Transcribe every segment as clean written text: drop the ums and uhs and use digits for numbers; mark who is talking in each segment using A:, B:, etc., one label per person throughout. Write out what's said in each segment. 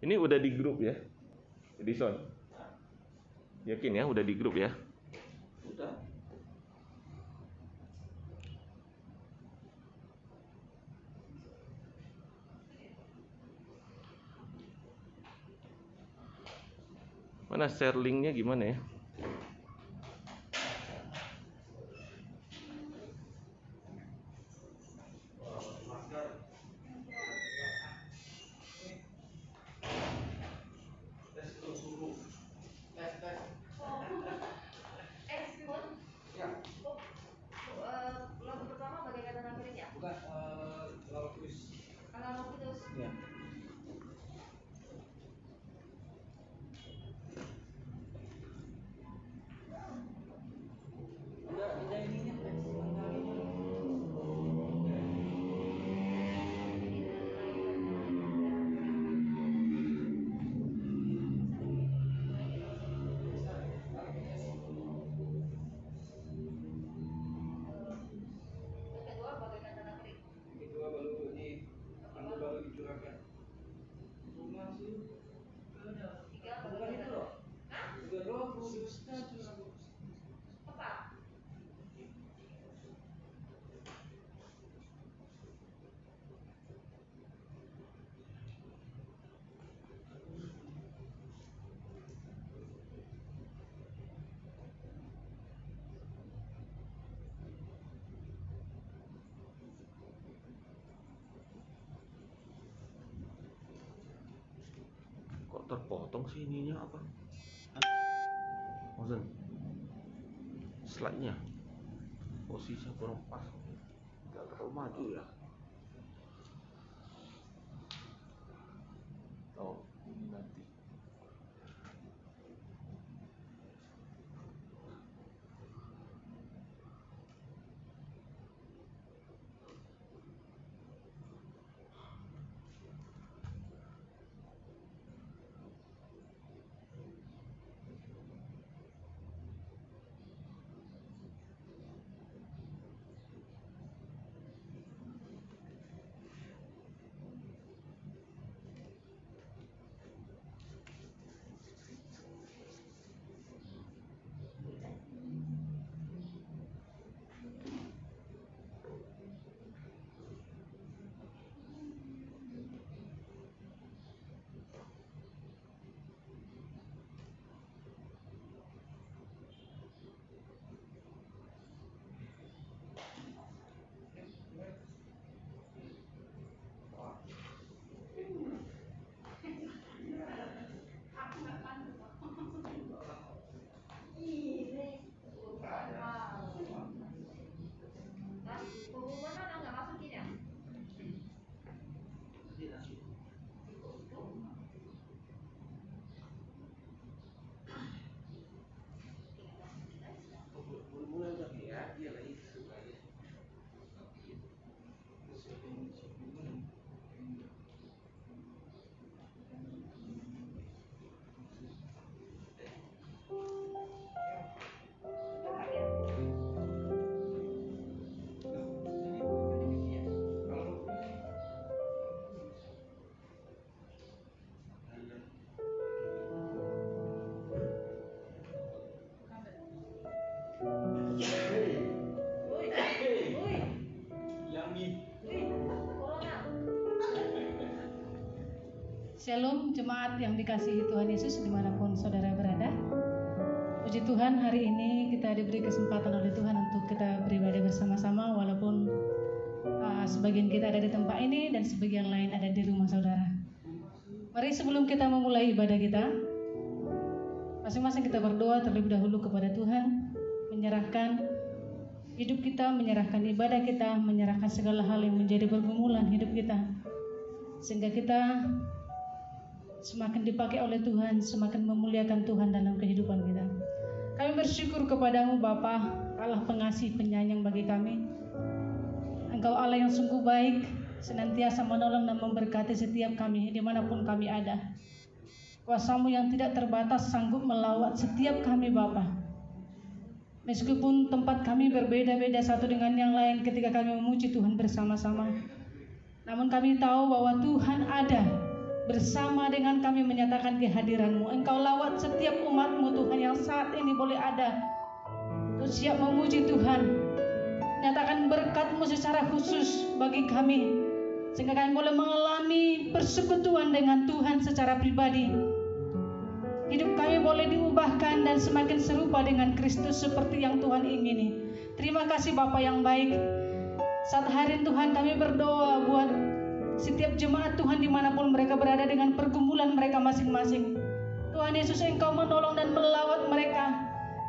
A: Ini udah di grup ya, Edison. Yakin ya udah di grup ya?
B: Udah.
A: Mana share linknya gimana ya? Kok terpotong sih ininya apa? Maksud slide-nya posisinya kurang pas, nggak terlalu maju ya. Oh ini nanti.
C: Shalom jemaat yang dikasihi Tuhan Yesus dimanapun saudara berada. Puji Tuhan, hari ini kita diberi kesempatan oleh Tuhan untuk kita beribadah bersama-sama, walaupun sebagian kita ada di tempat ini dan sebagian lain ada di rumah saudara. Mari sebelum kita memulai ibadah kita, masing-masing kita berdoa terlebih dahulu kepada Tuhan, menyerahkan hidup kita, menyerahkan ibadah kita, menyerahkan segala hal yang menjadi pergumulan hidup kita, sehingga kita semakin dipakai oleh Tuhan, semakin memuliakan Tuhan dalam kehidupan kita. Kami bersyukur kepadamu Bapa, Allah pengasih penyayang bagi kami. Engkau Allah yang sungguh baik, senantiasa menolong dan memberkati setiap kami dimanapun kami ada. Kuasa-Mu yang tidak terbatas sanggup melawat setiap kami Bapa. Meskipun tempat kami berbeda-beda satu dengan yang lain ketika kami memuji Tuhan bersama-sama, namun kami tahu bahwa Tuhan ada bersama dengan kami menyatakan kehadiran-Mu. Engkau lawat setiap umat-Mu Tuhan yang saat ini boleh ada untuk siap memuji Tuhan. Nyatakan berkat-Mu secara khusus bagi kami, sehingga kami boleh mengalami persekutuan dengan Tuhan secara pribadi. Hidup kami boleh diubahkan dan semakin serupa dengan Kristus seperti yang Tuhan ingini. Terima kasih Bapa yang baik. Saat hari ini Tuhan kami berdoa buat setiap jemaat Tuhan dimanapun mereka berada dengan pergumulan mereka masing-masing. Tuhan Yesus, Engkau menolong dan melawat mereka.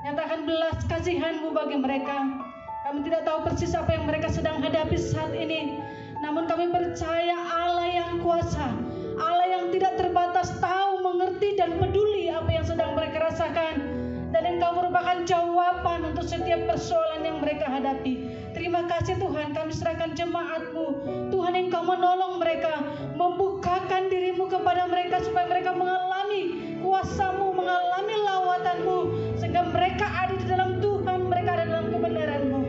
C: Nyatakan belas kasihan-Mu bagi mereka. Kami tidak tahu persis apa yang mereka sedang hadapi saat ini, namun kami percaya Allah yang kuasa, Allah yang tidak terbatas, tahu, mengerti dan peduli apa yang sedang mereka rasakan. Dan Engkau merupakan jawaban untuk setiap persoalan yang mereka hadapi. Terima kasih Tuhan, kami serahkan jemaat-Mu. Tuhan, Engkau menolong mereka, membukakan diri-Mu kepada mereka supaya mereka mengalami kuasa-Mu, mengalami lawatan-Mu, sehingga mereka ada di dalam Tuhan, mereka ada dalam kebenaran-Mu.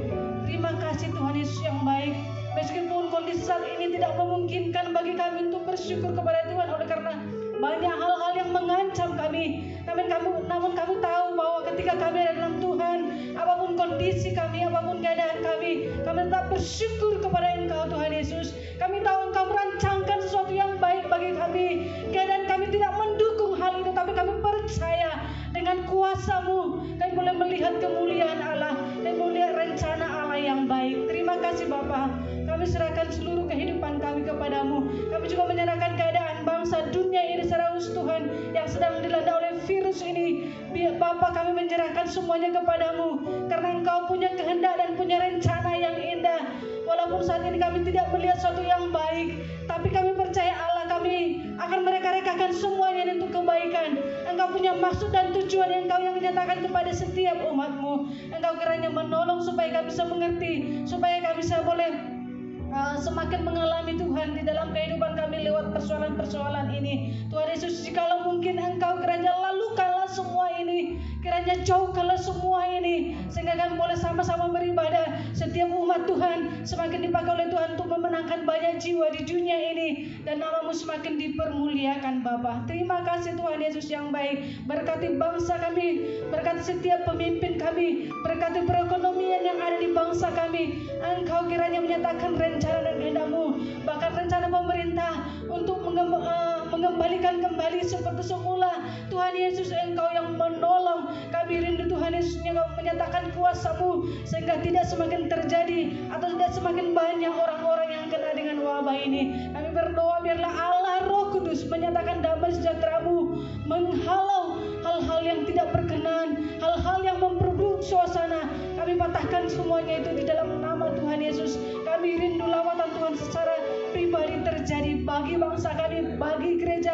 C: Terima kasih Tuhan Yesus yang baik. Meskipun kondisi saat ini tidak memungkinkan bagi kami untuk bersyukur kepada Tuhan oleh karena banyak hal-hal yang mengancam kami. Namun kami tahu bahwa ketika kami ada dalam Tuhan, apapun kondisi kami, apapun keadaan kami tetap bersyukur kepada Engkau Tuhan Yesus. Kami tahu Engkau merancangkan sesuatu yang baik bagi kami. Keadaan kami tidak mendukung hal itu, tapi kami percaya dengan kuasa-Mu kami boleh melihat kemuliaan Allah dan melihat rencana Allah yang baik. Terima kasih Bapa. Kami serahkan seluruh kehidupan kami kepadamu. Kami juga menyerahkan keadaan bangsa dunia ini secara khusus Tuhan yang sedang dilanda oleh virus ini. Bapa, kami menyerahkan semuanya kepadamu karena Engkau punya kehendak dan punya rencana yang indah. Walaupun saat ini kami tidak melihat sesuatu yang baik, tapi kami percaya Allah, kami akan mereka-rekakan semuanya untuk kebaikan. Engkau punya maksud dan tujuan Engkau yang dinyatakan kepada setiap umat-Mu. Engkau kiranya menolong supaya kami bisa mengerti, supaya kami bisa boleh semakin mengalami Tuhan di dalam kehidupan kami lewat persoalan-persoalan ini. Tuhan Yesus, jikalau mungkin Engkau kiranya lalukanlah semua ini, kiranya jauhkanlah semua ini, sehingga kami boleh sama-sama beribadah. Setiap umat Tuhan semakin dipakai oleh Tuhan untuk memenangkan banyak jiwa di dunia ini, dan nama-Mu semakin dipermuliakan Bapa. Terima kasih Tuhan Yesus yang baik. Berkati bangsa kami, berkati setiap pemimpin kami, berkati perekonomian yang ada di bangsa kami. Engkau kiranya menyatakan rencana dan kehendak-Mu, bahkan rencana pemerintah untuk mengembalikan kembali seperti semula. Tuhan Yesus, Engkau yang menolong. Kami rindu Tuhan Yesus yang menyatakan kuasa-Mu sehingga tidak semakin terjadi atau tidak semakin banyak orang-orang yang kena dengan wabah ini. Kami berdoa biarlah Allah Roh Kudus menyatakan damai sejahtera-Mu, menghalau hal-hal yang tidak berkenan, hal-hal yang memperburuk suasana. Kami patahkan semuanya itu di dalam nama Tuhan Yesus. Kami rindu lawatan Tuhan secara pribadi terjadi bagi bangsa kami, bagi gereja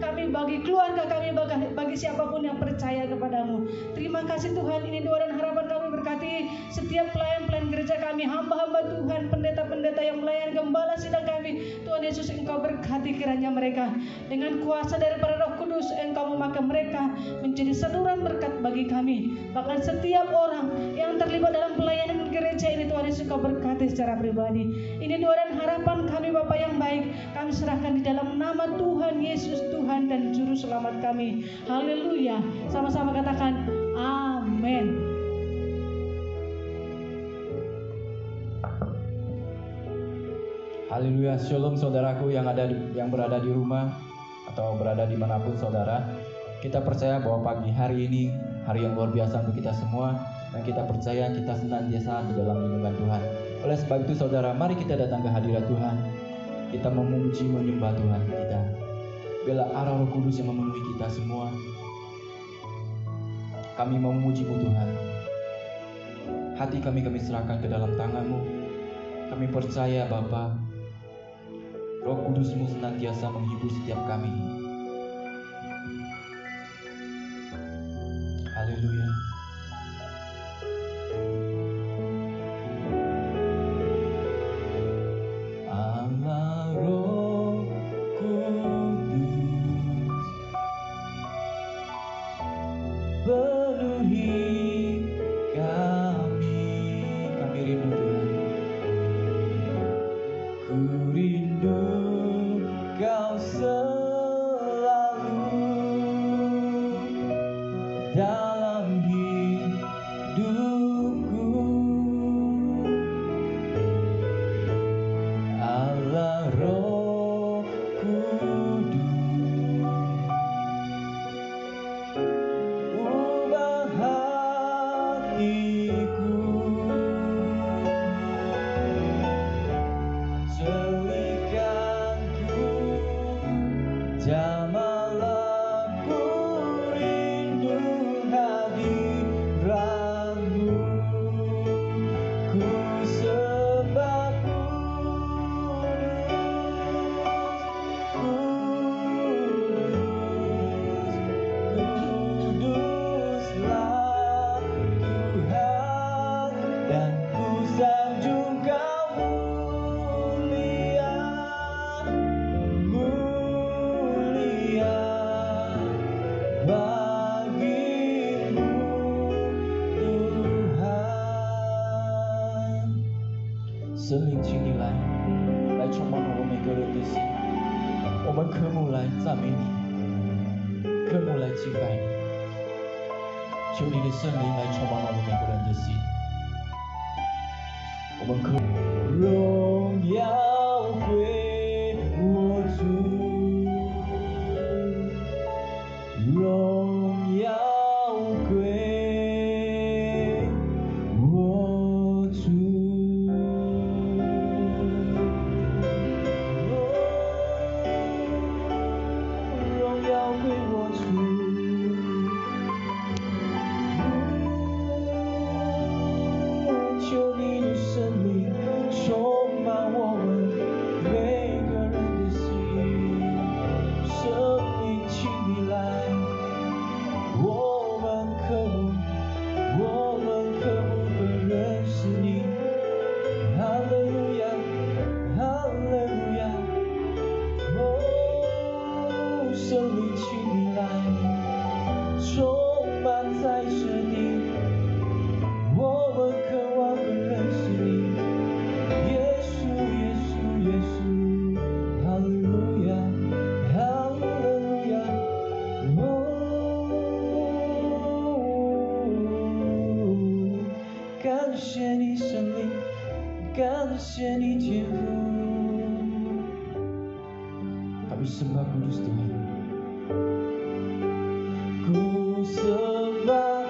C: kami, bagi keluarga kami, bagi siapapun yang percaya kepadamu. Terima kasih Tuhan, ini doa dan harapan kami. Berkati setiap pelayan-pelayan gereja kami, hamba-hamba Tuhan, pendeta-pendeta yang melayani, gembala sidang kami. Tuhan Yesus, Engkau berkati kiranya mereka dengan kuasa daripada Roh Kudus. Engkau memakai mereka menjadi saluran berkat bagi kami. Bahkan setiap orang yang terlibat dalam pelayanan gereja ini, Tuhan Yesus, Engkau berkati secara pribadi. Ini doa dan harapan kami Bapa yang baik. Kami serahkan di dalam nama Tuhan Yesus, Tuhan dan Juru Selamat kami. Haleluya. Sama-sama katakan amin.
B: Haleluya. Shalom saudaraku yang berada di rumah atau berada dimanapun saudara. Kita percaya bahwa pagi hari ini hari yang luar biasa untuk kita semua, dan kita percaya kita senantiasa di dalam lindungan Tuhan. Oleh sebab itu saudara, mari kita datang ke hadirat Tuhan. Kita memuji menyembah Tuhan kita. Bila arah Roh Kudus yang memenuhi kita semua, kami memuji-Mu Tuhan. Hati kami serahkan ke dalam tangan-Mu. Kami percaya Bapa, Roh Kudus-Mu senantiasa menghibur setiap kami. Haleluya. Allah Roh Kudus, penuhi kami rindu Tuhan. Ku rindu Kau sendiri. Jamalah ku rindu hadiratmu, ku sembah kuduslah Tuhan, dan ku sanjung Kau mulia, mulia bagimu Tuhan。神灵，请你来充满我们每个人的心，我们渴慕来赞美你，渴慕来敬拜你。求你的圣灵来充满我们每个人的心，我们渴慕荣耀归我主，荣耀归我主，荣耀归我主。求你的生命充满我们每个人的心，生命，请你来，我们渴慕的认识你。哈利路亚，哈利路亚，哦，生命，请你来，充满在这里。我们渴望更认识你，耶稣，耶稣，耶稣，哈利路亚，哈利路亚，哦，感谢你圣灵，感谢你天父。Kami sembah kudus Tuhan, ku sembah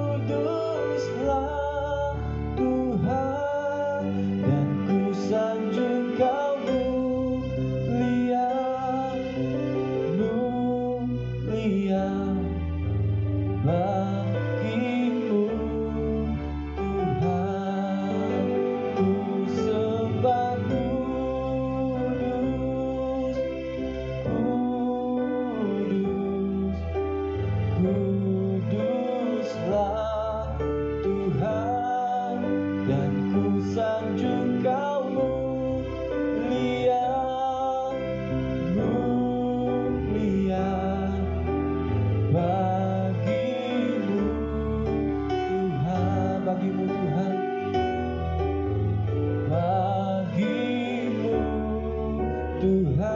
B: kuduslah Tuhan, dan ku sanjung Kau mulia, mulia bagimu Tuhan. Ku sembah kuduslah Tuhan, dan ku sanjung Kau mulia, mulia bagimu Tuhan, bagimu Tuhan, bagimu Tuhan,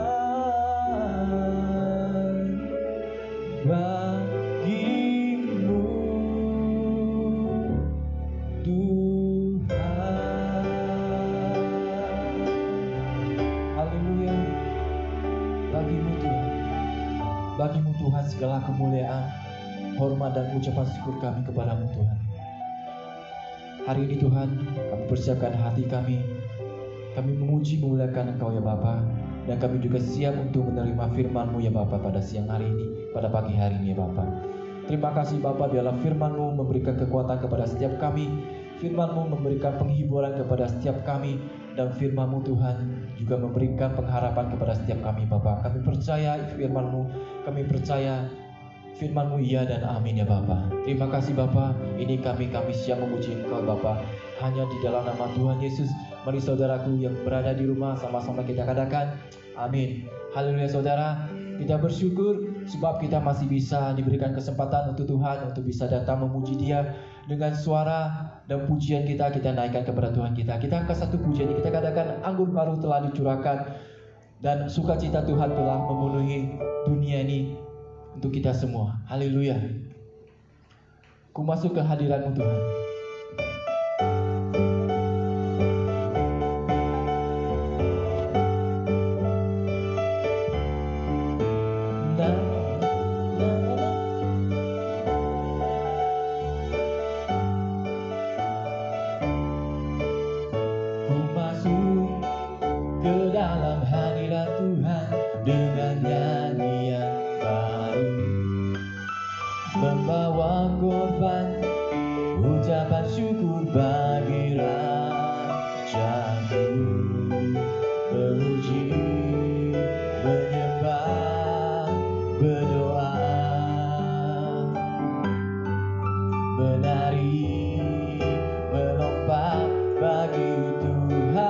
B: bagimu Tuhan. Haleluya, bagimu Tuhan, bagimu Tuhan segala kemuliaan, hormat dan ucapan syukur kami kepadamu Tuhan. Hari ini Tuhan, kami persiapkan hati kami memuji memuliakan Engkau ya Bapa, dan kami juga siap untuk menerima firman-Mu ya Bapa pada siang hari ini, pada pagi hari ini ya Bapa. Terima kasih Bapa, biarlah firman-Mu memberikan kekuatan kepada setiap kami, firman-Mu memberikan penghiburan kepada setiap kami, dan firman-Mu Tuhan juga memberikan pengharapan kepada setiap kami Bapa. Kami percaya firman-Mu, kami percaya firman-Mu iya dan amin ya Bapa. Terima kasih Bapa, ini kami siap memuji Engkau Bapa, hanya di dalam nama Tuhan Yesus. Mari saudaraku yang berada di rumah sama-sama kita katakan amin. Haleluya saudara, kita bersyukur sebab kita masih bisa diberikan kesempatan untuk Tuhan untuk bisa datang memuji Dia dengan suara dan pujian kita naikkan kepada Tuhan kita. Kita angkat satu pujian, kita katakan anggur baru telah dicurahkan dan sukacita Tuhan telah memenuhi dunia ini untuk kita semua. Haleluya. Ku masuk ke hadirat-Mu Tuhan. ucapan syukur bagi Rajaku, memuji, menyembah, berdoa, menari, melompat bagi Tuhan.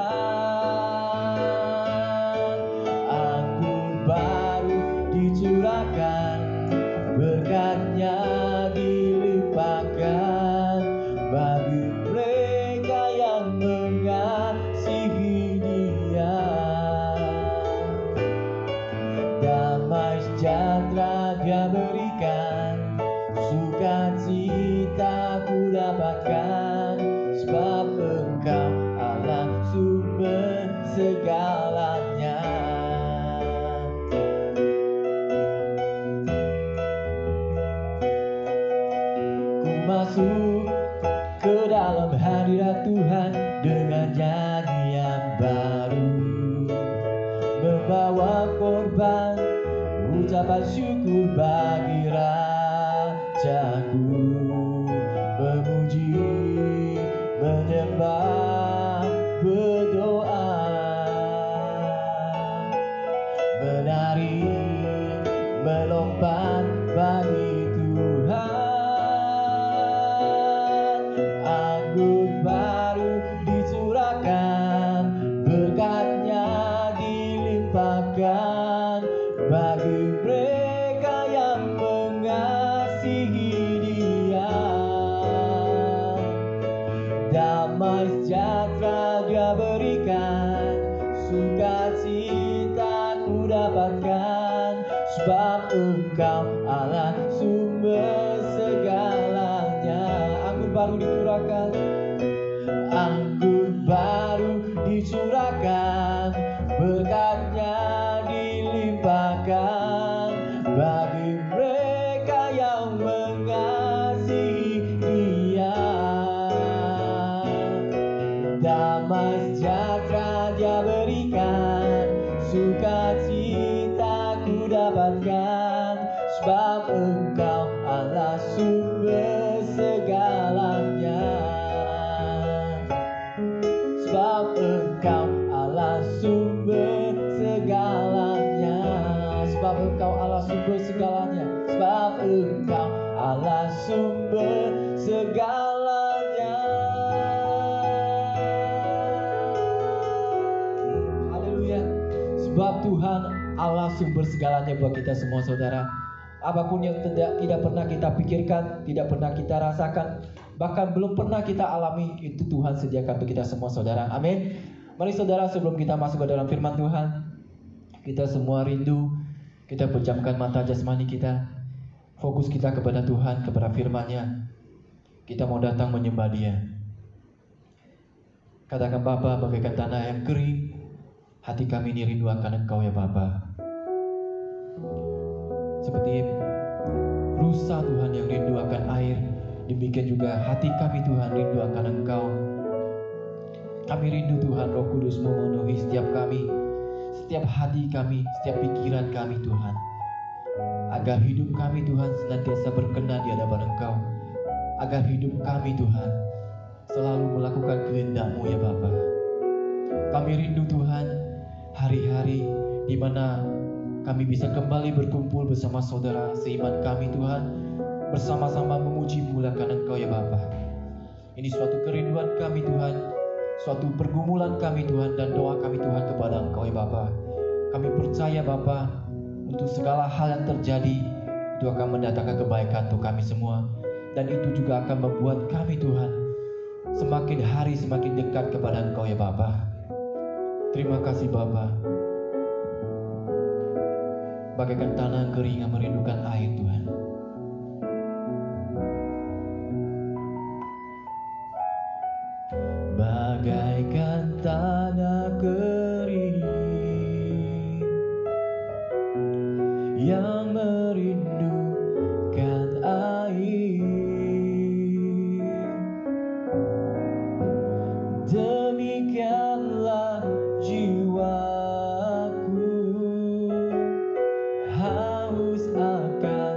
B: Anggur baru dicurahkan, berkatnya dilimpahkan bagi mereka yang mengasihi Dia. Damai sejahtera Dia berikan, sukacita ku dapatkan, sebab Engkau Allah sumber segalanya. Ku masuk ke dalam hadirat Tuhan dengan nyanyian baru, membawa korban ucapan syukur bagi Rajaku, memuji, menyembah, berdoa, menari, melompat bagi Tuhan. Anggur baru dicurahkan, berkatnya dilimpahkan bagi mereka yang mengasihi Dia. Damai sejahtera Dia berikan, sukacita ku dapatkan, sebab Engkau Allah sumber segalanya. Anggur baru dicurahkan, anggur baru dicurahkan, berkatnya dilimpahkan bagi mereka yang mengasihi Dia. Damai sejahtera Dia berikan, sukacita ku dapatkan, sebab Engkau Allah sumber segalanya. Sebab Engkau Allah sumber segalanya. Sebab Engkau Allah sumber segalanya. Sebab Engkau Allah sumber segalanya. Haleluya. Sebab Tuhan Allah sumber segalanya buat kita semua saudara. Apapun yang tidak pernah kita pikirkan, tidak pernah kita rasakan, bahkan belum pernah kita alami, itu Tuhan sediakan untuk kita semua saudara. Amin. Mari saudara, sebelum kita masuk ke dalam firman Tuhan, kita semua rindu, kita pejamkan mata jasmani kita, fokus kita kepada Tuhan, kepada firman-Nya. Kita mau datang menyembah Dia. Katakan, Bapa, bagaikan tanah yang kering, hati kami ini rindu akan Engkau ya Bapa. Seperti rusa Tuhan yang rindu akan air, demikian juga hati kami Tuhan rindu akan Engkau. Kami rindu Tuhan, Roh Kudus memenuhi setiap kami, setiap hati kami, setiap pikiran kami Tuhan, agar hidup kami Tuhan senantiasa berkenan di hadapan Engkau, agar hidup kami Tuhan selalu melakukan kehendak-Mu ya Bapa. Kami rindu Tuhan hari-hari di mana kami bisa kembali berkumpul bersama saudara seiman kami Tuhan, bersama-sama memuji memuliakan Engkau ya Bapa. Ini suatu kerinduan kami Tuhan, suatu pergumulan kami Tuhan, dan doa kami Tuhan kepada Engkau ya Bapa. Kami percaya Bapa, untuk segala hal yang terjadi itu akan mendatangkan kebaikan untuk kami semua, dan itu juga akan membuat kami Tuhan semakin hari semakin dekat kepada Engkau ya Bapa. Terima kasih Bapa. Bagaikan tanah kering yang merindukan air Tuhan. Bagaikan tanah kering yang merindukan air, demikianlah jiwaku haus akan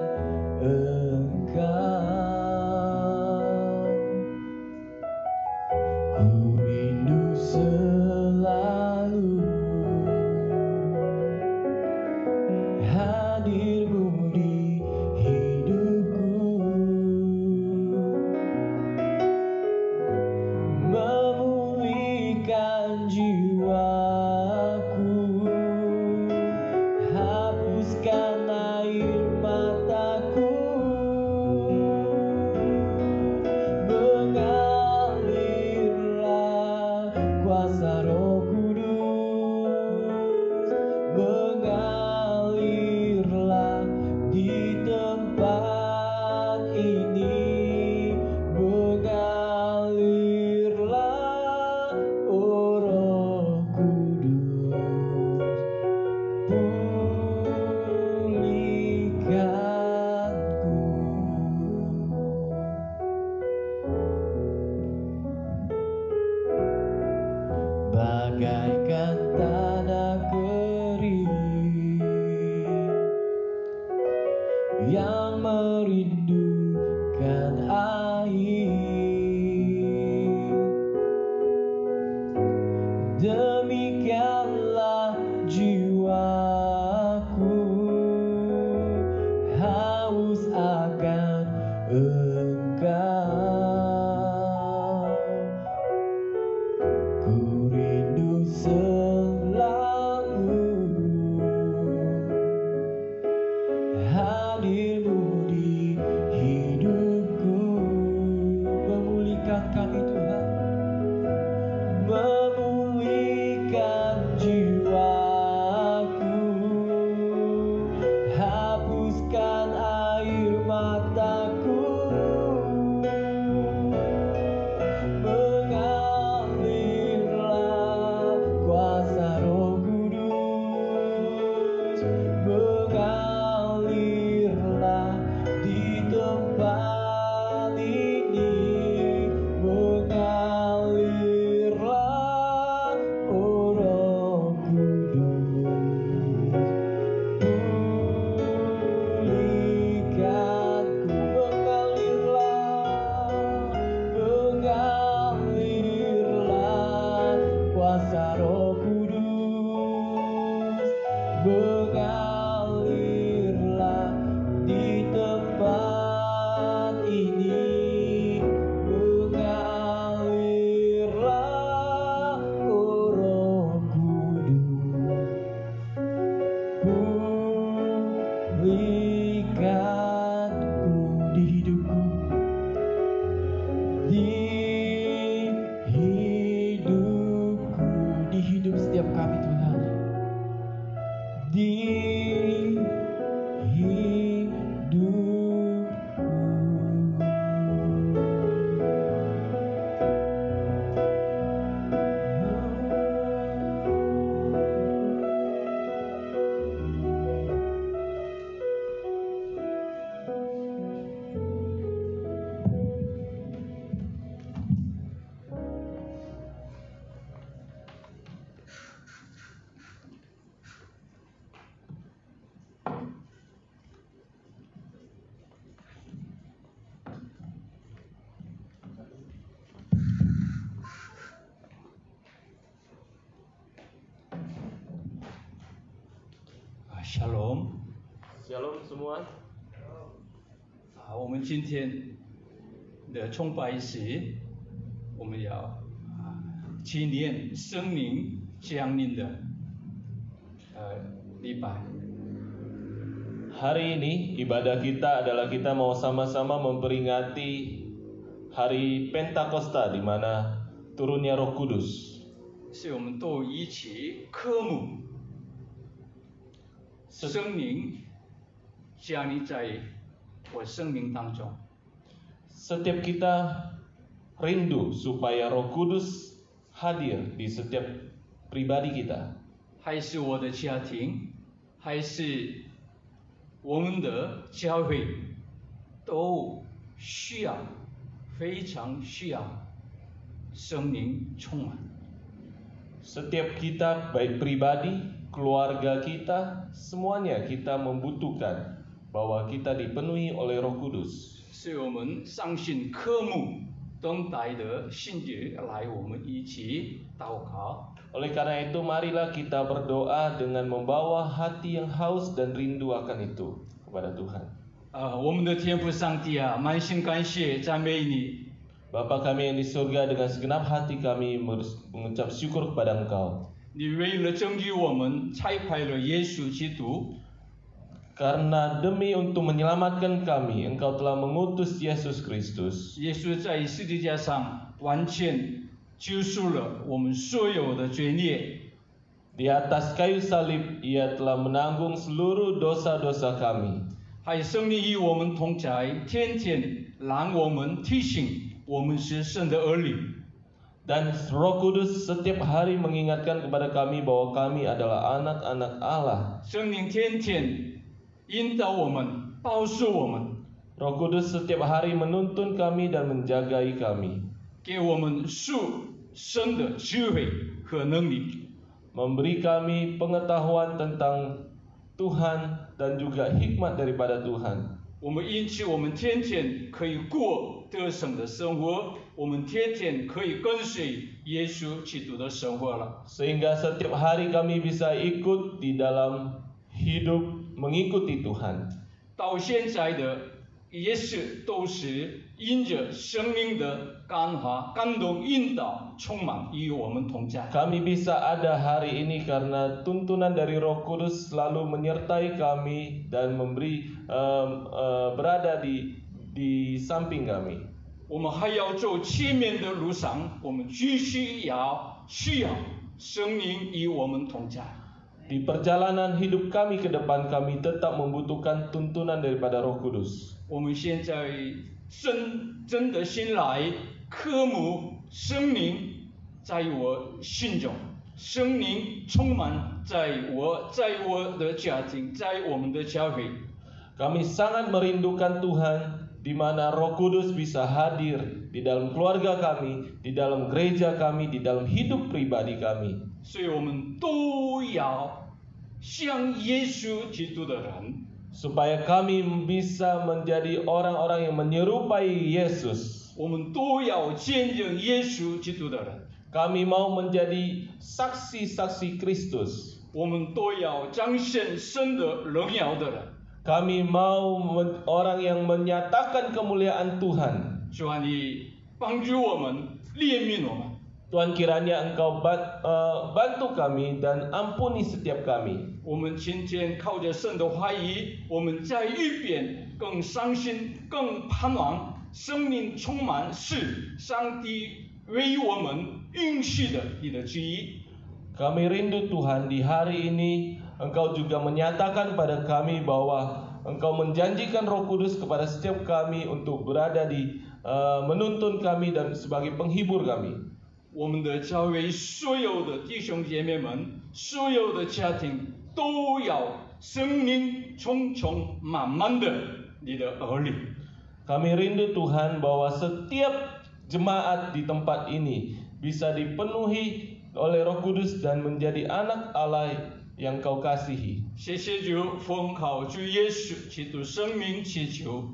B: di hidupku, di hidup setiap kami Tuhan, di hidupku. Shalom，
A: Shalom semua.
B: 好，我们今天的崇拜时，我们要纪念圣灵降临的礼拜。
A: Hari ini ibadah kita adalah kita mau sama-sama memperingati hari Pentakosta di mana turunnya Roh Kudus.
B: 所以我们都一起渴慕圣灵降临在我生命当中。
A: Setiap kita rindu supaya Roh Kudus hadir di setiap pribadi kita.
B: 还是我的家庭，还是我们的教会，都需要，非常需要圣灵充满。
A: Setiap kita, baik pribadi, keluarga kita, semuanya kita membutuhkan bahwa kita dipenuhi oleh Roh Kudus.
B: 所以我们相信渴慕等待的信者来，我们一起祷告。
A: Oleh karena itu, marilah kita berdoa dengan membawa hati yang haus dan rindu akan itu kepada Tuhan.
B: 我们的天父上帝啊，满心感谢赞美你。
A: Bapa kami yang di surga, dengan segenap hati kami mengucap syukur kepada Engkau.
B: 你为了拯救我们，差派了耶稣基督。
A: Karena demi untuk menyelamatkan kami, Engkau telah mengutus Yesus Kristus.
B: 耶稣在十字架上完全救赎了我们所有的罪孽。
A: Di atas kayu salib, Ia telah menanggung seluruh dosa-dosa kami.
B: 还有圣灵与我们同在，天天让我们提醒我们是神的儿女。
A: Dan Roh Kudus setiap hari mengingatkan kepada kami bahwa kami adalah anak-anak Allah.
B: 圣灵天天引导我们，保守我们，
A: Roh Kudus setiap hari menuntun kami dan menjagai kami.
B: 给我们属神的智慧和能力。
A: Memberi kami pengetahuan tentang Tuhan dan juga hikmat daripada Tuhan.
B: 我们因此，我们天天可以过得胜的生活，我们天天可以跟随耶稣基督的生活了。
A: Sehingga setiap hari kami bisa ikut di dalam hidup mengikuti Tuhan.
B: 到现在的也是都是因着生命的感化、感动、引导，充满与我们同在。
A: Kami bisa ada hari ini karena tuntunan dari Roh Kudus selalu menyertai kami dan memberi berada di samping kami.
B: 我们还要走前面的路上，我们继续需要生命与我们同在。
A: Di perjalanan hidup kami ke depan, kami tetap membutuhkan tuntunan daripada Roh Kudus.
B: 我们现在真的心来渴慕生命在我心中，生命充满在我的家庭，在我们的教会。
A: Kami sangat merindukan Tuhan, di mana Roh Kudus bisa hadir di dalam keluarga kami, di dalam gereja kami, di dalam hidup pribadi kami.
B: 所以我们都要像耶稣基督的人，
A: Supaya kami bisa menjadi orang-orang yang menyerupai Yesus.
B: 我们都要见证耶稣基督的人，
A: Kami mau menjadi saksi-saksi Kristus.
B: 我们都要彰显神的荣耀的人。
A: Kami mau orang yang menyatakan kemuliaan Tuhan.
B: 主啊，你帮助我们，怜悯我们。
A: Tuhan, kiranya Engkau bantu kami dan ampuni setiap kami.
B: 我们今天靠着神的话语，我们在一边更相信、更盼望
D: 生命充满是上帝为我们应许的你的旨意。
A: Kami rindu Tuhan di hari ini Engkau juga menyatakan pada kami bahwa Engkau menjanjikan Roh Kudus kepada setiap kami untuk berada di menuntun kami dan sebagai penghibur kami.
D: 我们的教会所有的弟兄姐妹们，所有的家庭都要生命充充满满的你的儿女。
A: Kami rindu Tuhan bahwa setiap jemaat di tempat ini bisa dipenuhi oleh Roh Kudus dan menjadi anak Allah yang Kau kasihi.
D: 谢谢主，奉靠主耶稣基督生命祈求，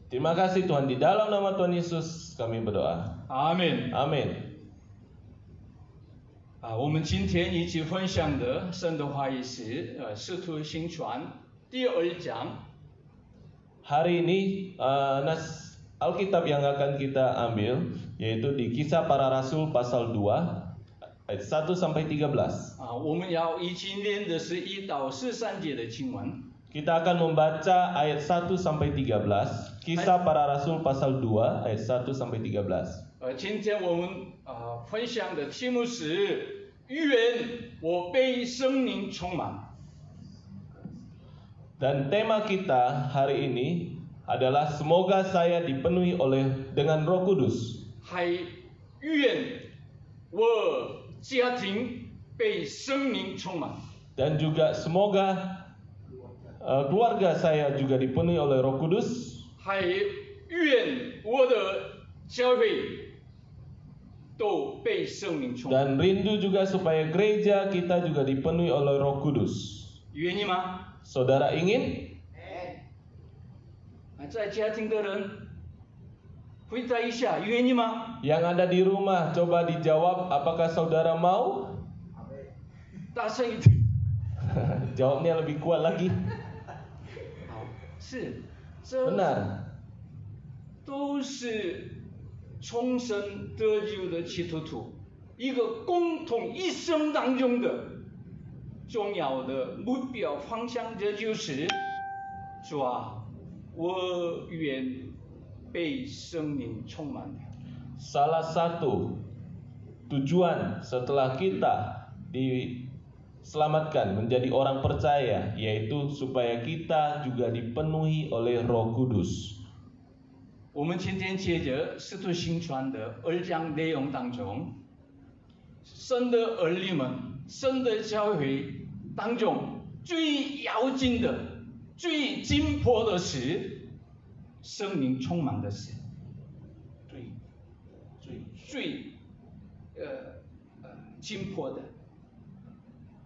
A: Terima kasih Tuhan, di dalam nama Tuhan Yesus kami berdoa.
D: 阿门。
A: Amin.
D: 我们今天一起分享的神的话语是使徒行传第2章。
A: Hari ini Alkitab yang akan kita ambil yaitu di Kisah Para Rasul pasal 2 ayat 1 sampai 13.
D: 我们要一起念的是1到13节的经文。
A: Kita akan membaca ayat 1 sampai 13. Kisah Para Rasul pasal 2 ayat 1 sampai 13.
D: 今天我们分享的题目是愿我被圣灵充满。
A: Dan tema kita hari ini adalah semoga saya dipenuhi dengan Roh Kudus.
D: 还愿我家庭被圣灵充满。
A: Dan juga semoga keluarga saya juga dipenuhi oleh Roh Kudus.
D: 还愿我的教会都被圣灵充满。
A: Dan rindu juga supaya gereja kita juga dipenuhi oleh Roh Kudus.
D: 愿意吗？
A: Saudara ingin?
D: 在家庭的人回答一下，愿意吗？
A: Yang ada di rumah coba dijawab, apakah saudara mau?
D: 大声一点。
A: Jawabnya lebih kuat lagi.
D: 是，这
A: Benar.
D: 都是重生得救的基督徒一个共同一生当中的重要的目标方向，这就是主啊，我愿被圣灵充满。
A: Salah satu tujuan setelah kita diselamatkan menjadi orang percaya yaitu supaya kita juga dipenuhi oleh Roh Kudus.
D: 我们今天接着《使徒行传》的2章内容当中，神的儿女们、神的教会当中最要紧的、最紧迫的是圣灵充满的事，最紧迫的、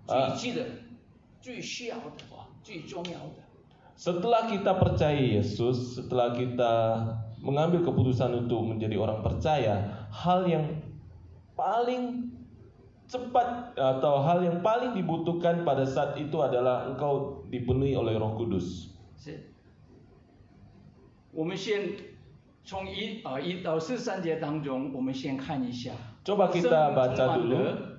D: 最记得、最需要的、最重要的。
A: Setelah kita percaya Yesus, setelah kita mengambil keputusan untuk menjadi orang percaya, hal yang paling cepat atau hal yang paling dibutuhkan pada saat itu adalah engkau dipenuhi oleh Roh Kudus.
D: 是，我们先从1到13节当中，我们先看一下
A: Coba kita baca dulu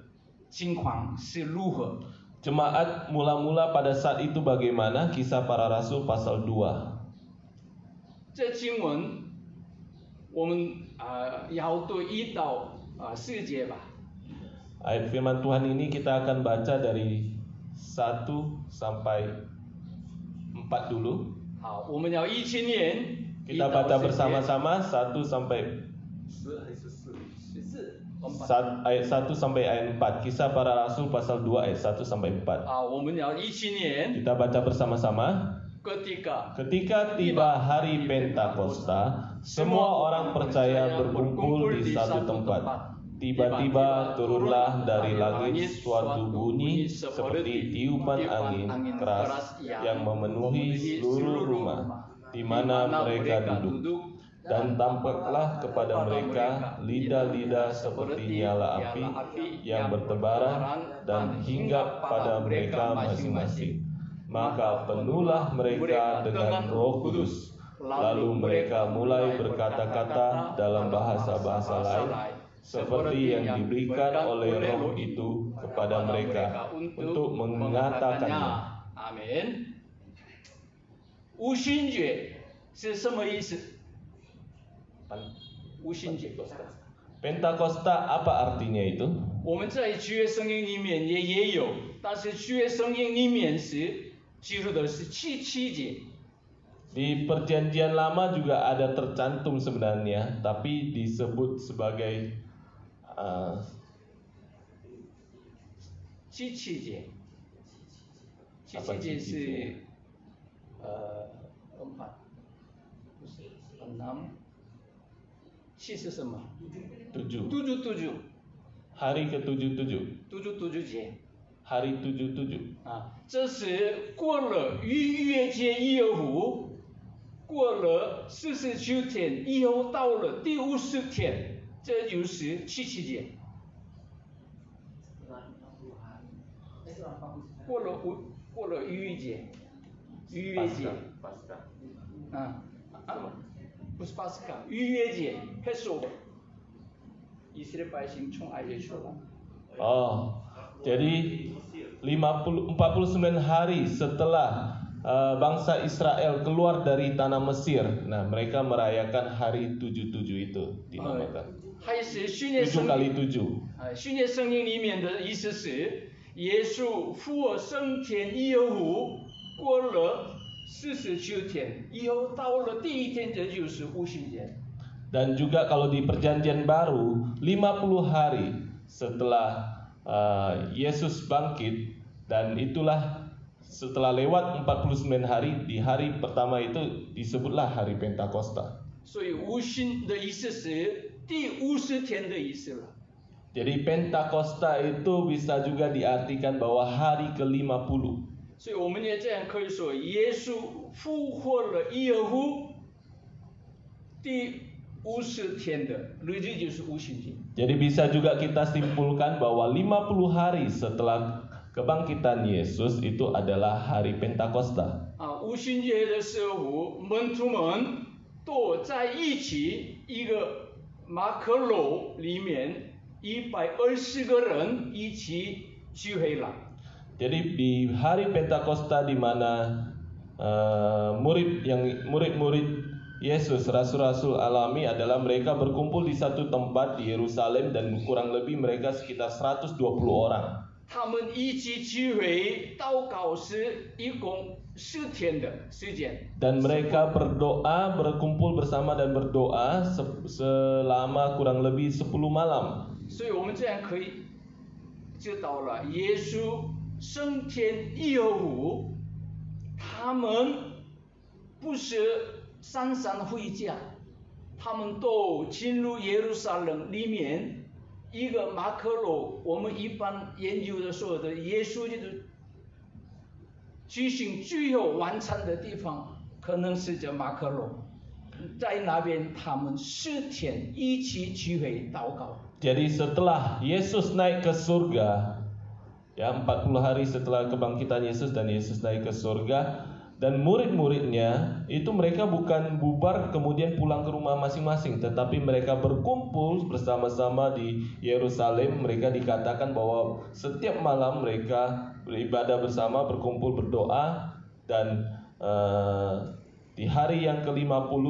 D: 情况是如何。
A: Jemaat mula-mula pada saat itu bagaimana? Kisah Para Rasul pasal 2.
D: 这经文我们要读1到4节吧。
A: Ayat firman Tuhan ini kita akan baca dari 1 sampai 4 dulu.
D: 好，我们要一起念。
A: Kita baca bersama-sama 1 sampai ayat 1 sampai ayat 4. Kisah Para Rasul pasal 2 ayat 1 sampai 4.
D: 我们要一起念。
A: Kita baca bersama-sama. Ketika tiba hari Pentakosta, semua orang percaya berkumpul di satu tempat. Tiba-tiba turunlah dari langit suatu bunyi seperti tiupan angin keras yang memenuhi seluruh rumah di mana mereka duduk. Dan tampaklah kepada mereka lidah-lidah seperti nyala api yang bertebaran dan hinggap pada mereka masing-masing. Maka penuhlah mereka dengan Roh Kudus. Lalu mereka mulai berkata-kata dalam bahasa-bahasa lain seperti yang diberikan oleh Roh itu kepada mereka untuk mengatakannya.
D: Amin. 五旬节是什么意思？无心节。
A: Pentakosta apa artinya itu?
D: 我们在旧约圣经里面也有，但是旧约圣经里面是记录的是七节。
A: Di Perjanjian Lama juga ada tercantum sebenarnya, tapi disebut sebagai
D: 七节。七节是4，不是6，七是什么？7。
A: Hari ke-77.
D: 7节。
A: Hari 77.
D: 这是过了逾越节以后，过了49天以后，到了第50天，这就是七节。过了逾越节，不是巴斯卡，逾越节开始，以色列百姓从埃及出来。
A: Jadi 49 hari setelah bangsa Israel keluar dari tanah Mesir, nah mereka merayakan hari 77 itu dinamakan. 7 kali 7.
D: 新约圣经里面的意思是，耶稣复活升天以后，过了49天以后，到了第一天，这就是五旬节。
A: Dan juga kalau di Perjanjian Baru 50 hari setelah Yesus bangkit, dan itulah setelah lewat 49 hari, di hari pertama itu disebutlah hari Pentakosta.
D: 所以五旬的意思是第50天的意思了。
A: Jadi Pentakosta itu bisa juga diartikan bahwa hari ke-50.
D: 所以我们也这样可以说，耶稣复活了以后，第50天的日子就是五旬节。
A: Jadi bisa juga kita simpulkan bahwa 50 hari setelah kebangkitan Yesus itu adalah hari Pentakosta.
D: 五旬节的时候，门徒们都在一起，一个马可楼里面120个人一起聚会了。
A: Jadi di hari Pentakosta di mana murid-murid Yesus, rasul-rasul alami adalah mereka berkumpul di satu tempat di Yerusalem dan kurang lebih mereka sekitar 120 orang.
D: 他们一起聚会祷告是一共10天的时间。
A: Dan mereka berdoa, berkumpul bersama dan berdoa selama kurang lebih 10 malam.
D: 所以我们这样可以知道了，耶稣升天以后，他们不是姗姗回家，他们都进入耶路撒冷里面一个马可楼，我们一般研究的说的耶稣基督举行最后晚餐的地方，可能是叫马可楼，在那边他们10天一起聚会祷告。
A: Jadi setelah Yesus naik ke surga, ya 40 hari setelah kebangkitan Yesus dan Yesus naik ke surga, dan murid-muridnya itu mereka bukan bubar kemudian pulang ke rumah masing-masing, tetapi mereka berkumpul bersama-sama di Yerusalem. Mereka dikatakan bahwa setiap malam mereka beribadah bersama, berkumpul berdoa, dan di hari yang ke-50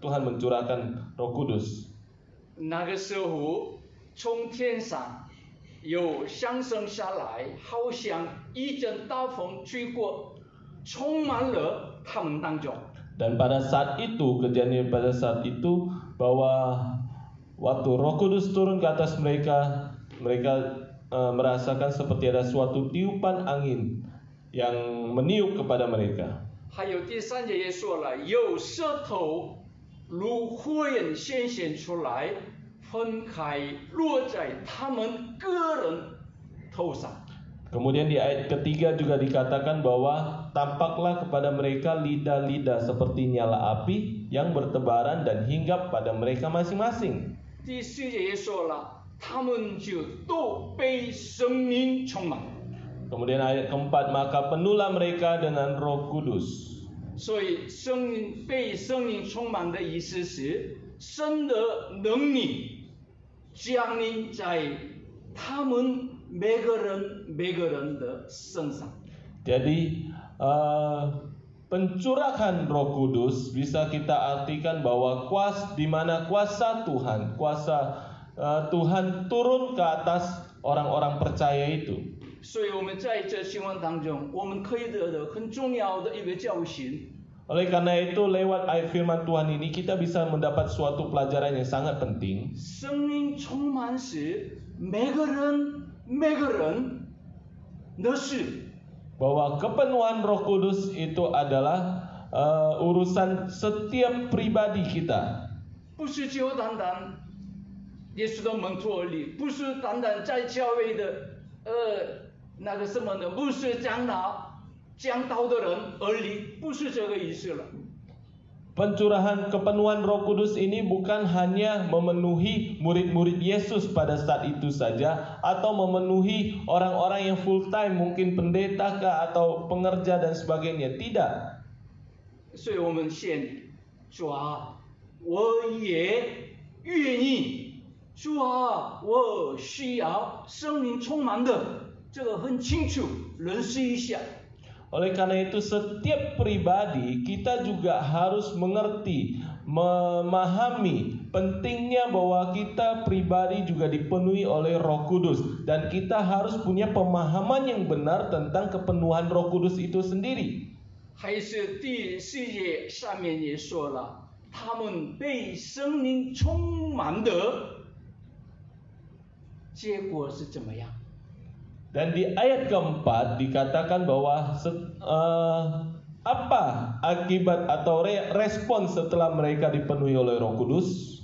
A: Tuhan mencurahkan Roh Kudus.
D: 那个时候，从天上有响声下来，好像一阵大风吹过，充满了他们当中。
A: Dan pada saat itu, kejadian pada saat itu bahwa waktu Roh Kudus turun ke atas mereka, mereka merasakan seperti ada suatu tiupan angin yang meniup kepada mereka.
D: 还有第3节也说了，有舌头如火焰显现出来，分开落在他们个人头上。
A: Kemudian di ayat ketiga juga dikatakan bahwa tampaklah kepada mereka lidah-lidah seperti nyala api yang bertebaran dan hinggap pada mereka masing-masing.
D: 第4节也说了，他们就都被圣灵充满。
A: Kemudian ayat keempat, maka penuhlah mereka dengan Roh Kudus.
D: 所以被圣灵充满的意思是，神的能力降临在他们每个人的身上。
A: Jadi Pencurahan Roh Kudus bisa kita artikan bahwa di mana kuasa Tuhan, Tuhan turun ke atas orang-orang percaya itu.
D: 所以我们在这新闻当中，我们可以得到很重要的一个教训。
A: Oleh karena itu, lewat ayat firman Tuhan ini kita bisa mendapat suatu pelajaran yang sangat penting.
D: 生命充满时，每个人的事。
A: Bahwa kepenuhan Roh Kudus itu adalah urusan setiap pribadi kita.
D: 不是只有单单耶稣的门徒而已，不是单单在教会的那个什么的，不是讲道的人而已，不是这个意思了。
A: Pencurahan kepenuhan Roh Kudus ini bukan hanya memenuhi murid-murid Yesus pada saat itu saja, atau memenuhi orang-orang yang full time, mungkin pendeta kah atau pengerja dan sebagainya. Tidak.
D: 所以我们先主啊，我也愿意，主啊，我需要生命充满的，这个很清楚，认识一下。
A: Oleh karena itu setiap pribadi kita juga harus mengerti, memahami pentingnya bahwa kita pribadi juga dipenuhi oleh Roh Kudus, dan kita harus punya pemahaman yang benar tentang kepenuhan Roh Kudus itu sendiri.
D: 还是第4节上面也说了，他们被圣灵充满的结果是怎么样？
A: Dan di ayat keempat dikatakan bahwa apa akibat atau respon setelah mereka dipenuhi oleh Roh Kudus?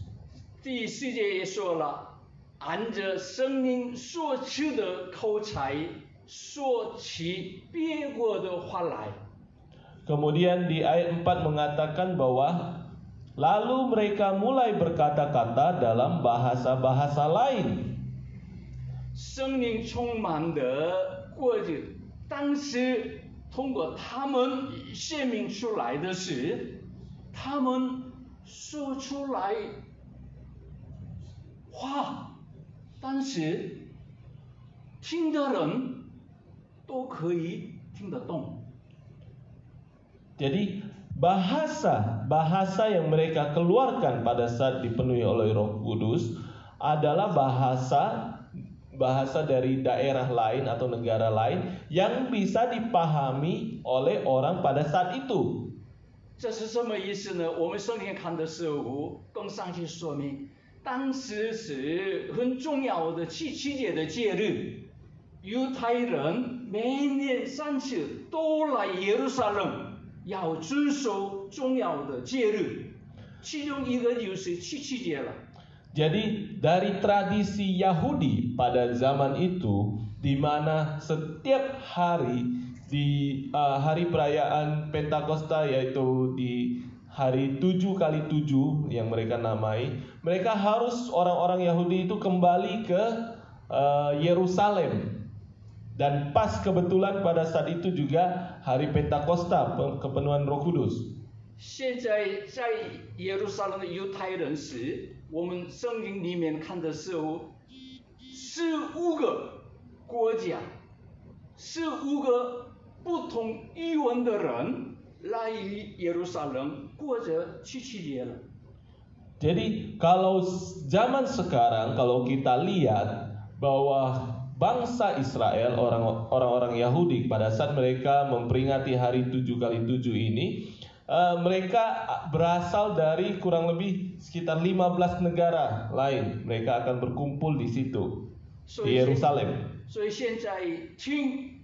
D: 第4节也说了，按着圣灵所赐的口才，说起别国的话来。
A: Kemudian di ayat 4 mengatakan bahwa lalu mereka mulai berkata-kata dalam bahasa-bahasa lain.
D: 圣灵充满的过程，当时通过他们显明出来的是，他们说出来话，但是听的人都可以听得懂。
A: Jadi bahasa yang mereka keluarkan pada saat dipenuhi oleh Roh Kudus adalah bahasa dari daerah lain atau negara lain yang bisa dipahami oleh orang pada saat itu.
D: 这是什么意思呢？我们圣经看的时候更详细说明，当时是很重要的七节的节日，犹太人每年3次都来耶路撒冷，要遵守重要的节日，其中一个就是七节了。
A: Jadi dari tradisi Yahudi pada zaman itu, di mana setiap hari di hari perayaan Pentakosta, yaitu di hari 7x7 yang mereka namai, mereka harus orang-orang Yahudi itu kembali ke Yerusalem. Dan pas kebetulan pada saat itu juga hari Pentakosta, kepenuhan Roh Kudus.
D: 现在在耶路撒冷的犹太人时，我们圣经里面看的时候，15个国家，15个不同语文的人来于耶路撒冷过着七节了。
A: Jadi kalau zaman sekarang, kalau kita lihat bahwa bangsa Israel, orang-orang Yahudi pada saat mereka memperingati hari 7x7 ini, mereka berasal dari kurang lebih sekitar 15 negara lain. Mereka akan berkumpul di situ, di Yerusalem.
D: 所以现在听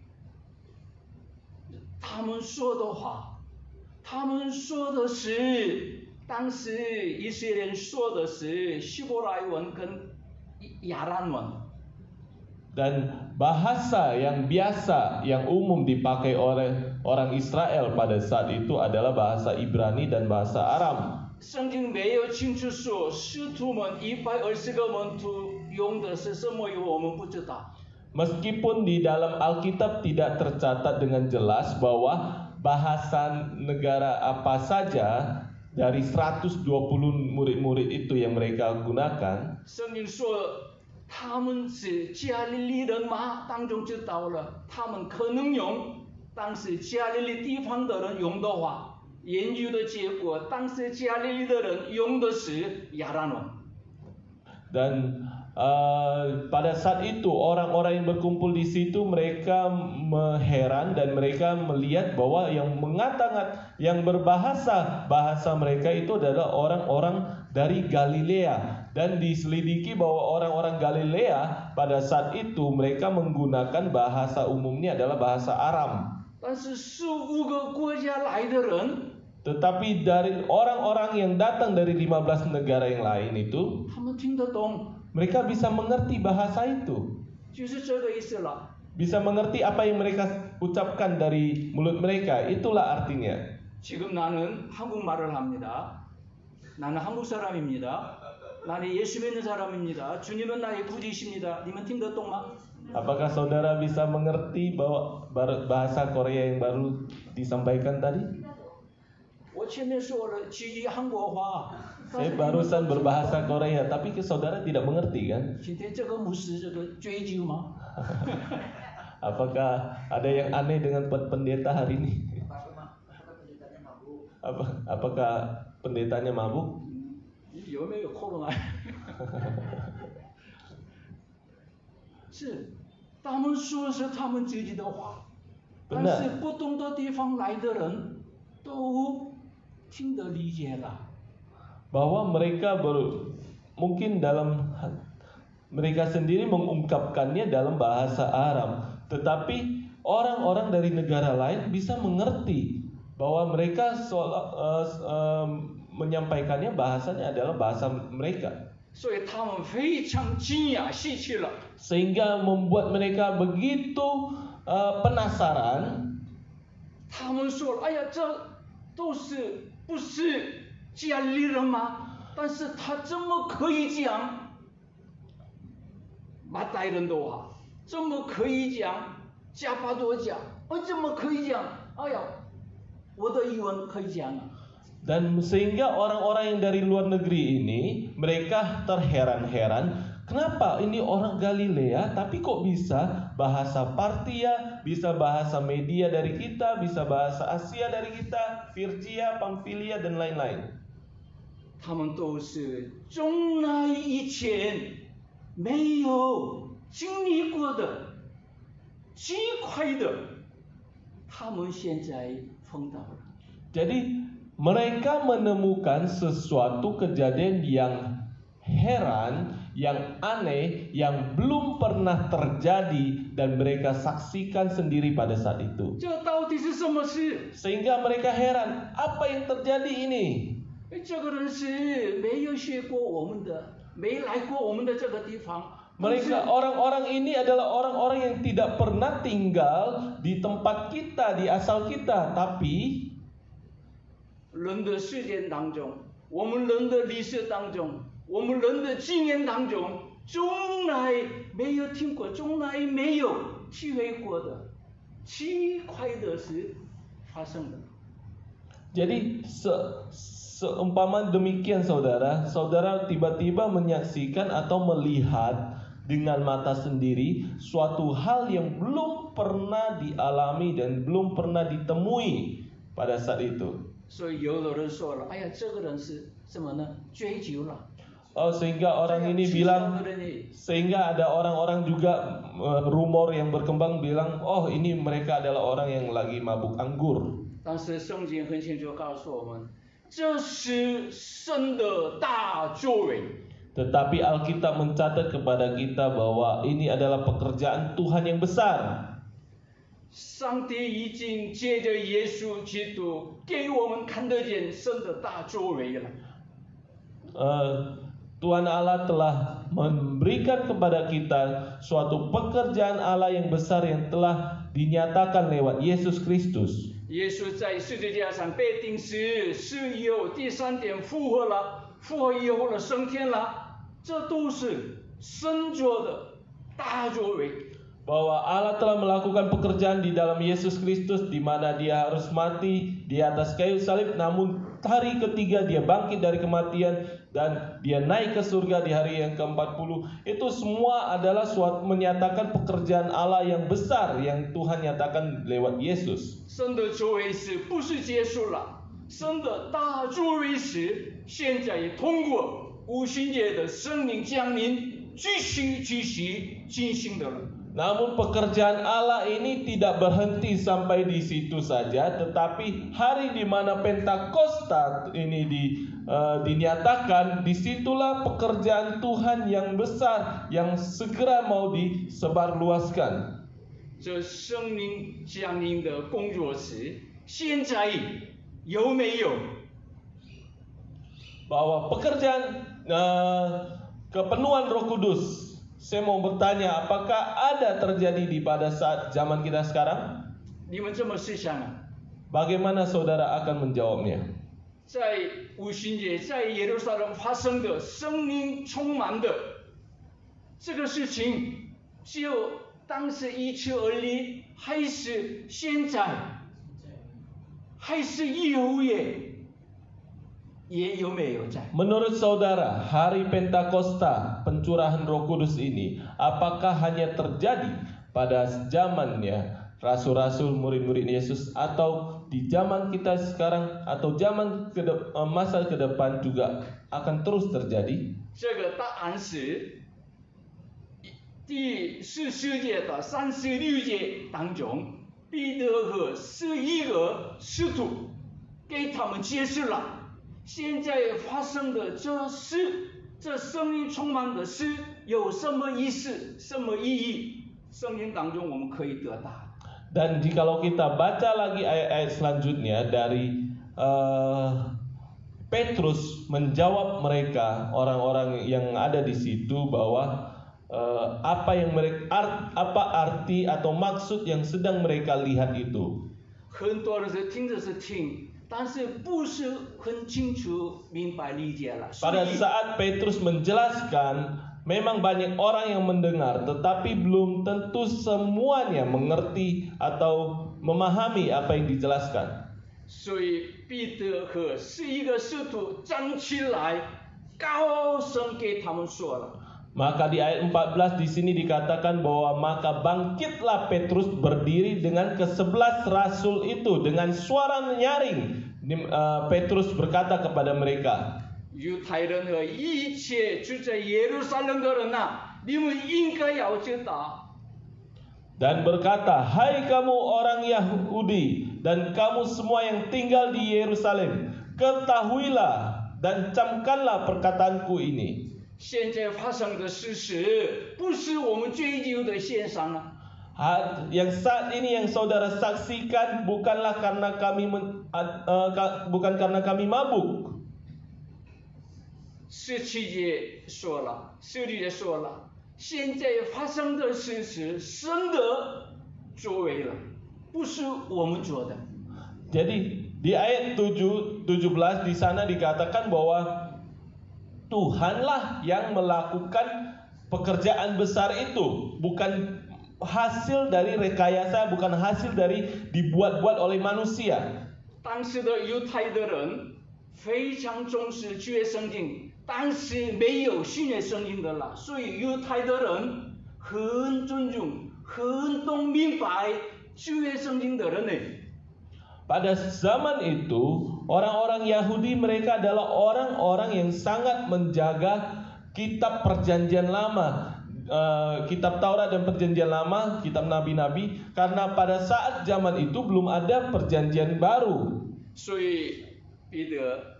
D: 他们说的话，他们说的是当时以色列人说的是希伯来文跟亚兰文。
A: Dan bahasa yang biasa, yang umum dipakai oleh orang Israel pada saat itu adalah bahasa Ibrani dan bahasa Aram.
D: 圣经没有清楚说使徒们120个门徒用的是什么语，我们不知道。
A: Meskipun di dalam Alkitab tidak tercatat dengan jelas bahwa bahasa negara apa saja dari 120 murid-murid itu yang mereka gunakan.
D: 圣经说他们是加利利人吗？当中知道了，他们可能用当时加利利地方的人用的话，研究的结果，当时加利利的人用的是亚兰文。
A: Dan pada saat itu orang-orang yang berkumpul di situ mereka heran dan mereka melihat bahwa yang berbahasa mereka itu adalah orang-orang dari Galilea, dan diselidiki bahwa orang-orang Galilea pada saat itu mereka menggunakan bahasa umumnya adalah bahasa Aram.
D: 但是15个国家来的人，
A: Tetapi dari orang-orang yang datang dari 15 negara yang lain itu
D: 他们听得懂，
A: mereka bisa mengerti bahasa itu,
D: 就是这个意思了。
A: bisa mengerti apa yang mereka ucapkan dari mulut mereka. Itulah artinya.
D: 지금 나는 한국말을 합니다. 나는 한국 사람입니다. 나는 예수 믿는 사람입니다. 주님은 나의 구주이십니다. 你们听得懂吗？
A: Apakah saudara bisa mengerti bahwa bahasa Korea yang baru disampaikan tadi?
D: 我前面说了几句韩国话。
A: Saya barusan berbahasa Korea, tapi saudara tidak mengerti kan?
D: 今天这个牧师这个追究吗？
A: Apakah ada yang aneh dengan pendeta hari ini? Apakah pendetanya mabuk?
D: 有没有corona？ 是，他们说的是他们自己的话，但是不同的地方来的人都听得理解了。
A: Bahwa mereka mungkin dalam mereka sendiri mengungkapkannya dalam bahasa Aram, tetapi orang-orang dari negara lain bisa mengerti bahwa mereka menyampaikannya bahasanya adalah bahasa mereka. Sehingga membuat mereka begitu penasaran.
D: 他们说：“哎呀，这都是不是加利利人吗？但是他怎么可以讲马代人的话？怎么可以讲加巴多讲？怎么可以讲？哎呀，我的语文可以讲啊。”
A: Dan sehingga orang-orang yang dari luar negeri ini mereka terheran-heran, kenapa ini orang Galilea tapi kok bisa bahasa Partia, bisa bahasa Media dari kita, bisa bahasa Asia dari kita, Virgia, Pamfilia dan lain-lain.
D: 他们都是从来以前没有经历过的极快的，他们现在碰到了。
A: Jadi mereka menemukan sesuatu kejadian yang heran, yang aneh, yang belum pernah terjadi dan mereka saksikan sendiri pada saat itu.
D: 这到底是什么事？
A: Sehingga mereka heran, apa yang terjadi ini?
D: 这个人是没有学过我们的，没来过我们的这个地方。
A: Mereka orang-orang ini adalah orang-orang yang tidak pernah tinggal di tempat kita, di asal kita, tapi
D: 人的时间当中，我们人的历史当中，我们人的经验当中，从来没有听过，从来没有体会过的奇怪的事发生的。
A: Jadi seumpama demikian saudara tiba-tiba menyaksikan atau melihat dengan mata sendiri suatu hal yang belum pernah dialami dan belum pernah ditemui pada saat itu.
D: 所以有的人说了，哎呀，这个人是什么呢？追究了。
A: Sehingga orang ini bilang, sehingga ada orang-orang juga rumor yang berkembang bilang, oh ini mereka adalah orang yang lagi mabuk anggur.
D: 但是圣经很清楚告诉我们，这是神的大作为。
A: Tetapi Alkitab mencatat kepada kita bahwa ini adalah pekerjaan Tuhan yang besar.
D: 上帝已经借着耶稣基督给我们看得见神的大作为了。
A: Tuhan Allah telah memberikan kepada kita suatu pekerjaan Allah yang besar yang telah dinyatakan lewat Yesus Kristus.
D: 耶稣在十字架上被钉死，死以后第3天复活了，复活以后了升天了，这都是神做的大作为。
A: Bahwa Allah telah melakukan pekerjaan di dalam Yesus Kristus, di mana Dia harus mati di atas kayu salib, namun hari ketiga Dia bangkit dari kematian. dan dia naik ke surga di hari yang ke-40. Itu semua adalah menyatakan pekerjaan Allah yang besar yang Tuhan nyatakan lewat Yesus.
D: 神的作为是不是结束了？神的大作为是现在也通过五旬节的圣灵降临，继续进行的了。
A: Namun pekerjaan Allah ini tidak berhenti sampai di situ saja, tetapi hari di mana Pentakosta ini dinyatakan, disitulah pekerjaan Tuhan yang besar yang segera mau disebarluaskan.
D: 这圣灵降临的工作是现在有没有？
A: Bahwa pekerjaan kepenuhan Roh Kudus, saya mau bertanya, apakah ada terjadi pada saat zaman kita sekarang?
D: 你们这么思想啊？
A: Bagaimana saudara akan menjawabnya?
D: 在五旬节在耶路撒冷发生的圣灵充满的这个事情，只有当时一次而已，还是现在，还是有也有没有在？
A: Menurut saudara, hari Pentakosta, pencurahan Roh Kudus ini, apakah hanya terjadi pada zamannya rasul-rasul, murid-murid Yesus, atau di zaman kita sekarang, atau masa ke depan juga akan terus terjadi?
D: 这个答案是第14节的36节当中，彼得和11个使徒给他们解释了。 现在发生的这事，这圣灵充满的事有什么意思、什么意义？圣经当中我们可以得到。
A: Dan jikalau kita baca lagi ayat-ayat selanjutnya dari Petrus menjawab mereka, orang-orang yang ada di situ, bahwa apa arti atau maksud yang sedang mereka lihat itu.
D: 很多人是听着是听。 但是不是很清楚明白理解了。
A: Pada saat Petrus menjelaskan, memang banyak orang yang mendengar, tetapi belum tentu semuanya mengerti atau memahami apa yang dijelaskan.
D: 所以彼得和11个使徒站起来，高声给他们说了。
A: Maka di ayat 14 di sini dikatakan bahwa maka bangkitlah Petrus berdiri dengan ke-11 rasul itu dengan suara nyaring. Petrus berkata kepada mereka,
D: 犹太人和一切住在耶路撒冷的人啊，你们应该要知道。
A: dan berkata, hai kamu orang Yahudi dan kamu semua yang tinggal di Yerusalem, ketahuilah dan camkanlah perkataanku ini.
D: 现在发生的事实不是我们追求的现象啊。
A: Yang saat ini yang saudara saksikan bukanlah karena kami bukan karena kami mabuk.
D: 17节说了，16节说了，现在发生的事是神的作为了，不是我们做的。
A: Jadi di ayat 17 di sana dikatakan bahwa Tuhanlah yang melakukan pekerjaan besar itu, bukan hasil dari rekayasa, bukan hasil dari dibuat-buat oleh manusia.
D: 当时的犹太的人非常重视旧约圣经，但是没有新约圣经的了，所以犹太的人很尊重、很懂明白旧约圣经的人呢。
A: Pada zaman itu, orang-orang Yahudi mereka adalah orang-orang yang sangat menjaga kitab perjanjian lama, kitab Taurat dan perjanjian lama, kitab nabi-nabi, karena pada saat zaman itu belum ada perjanjian baru.
D: 所以彼得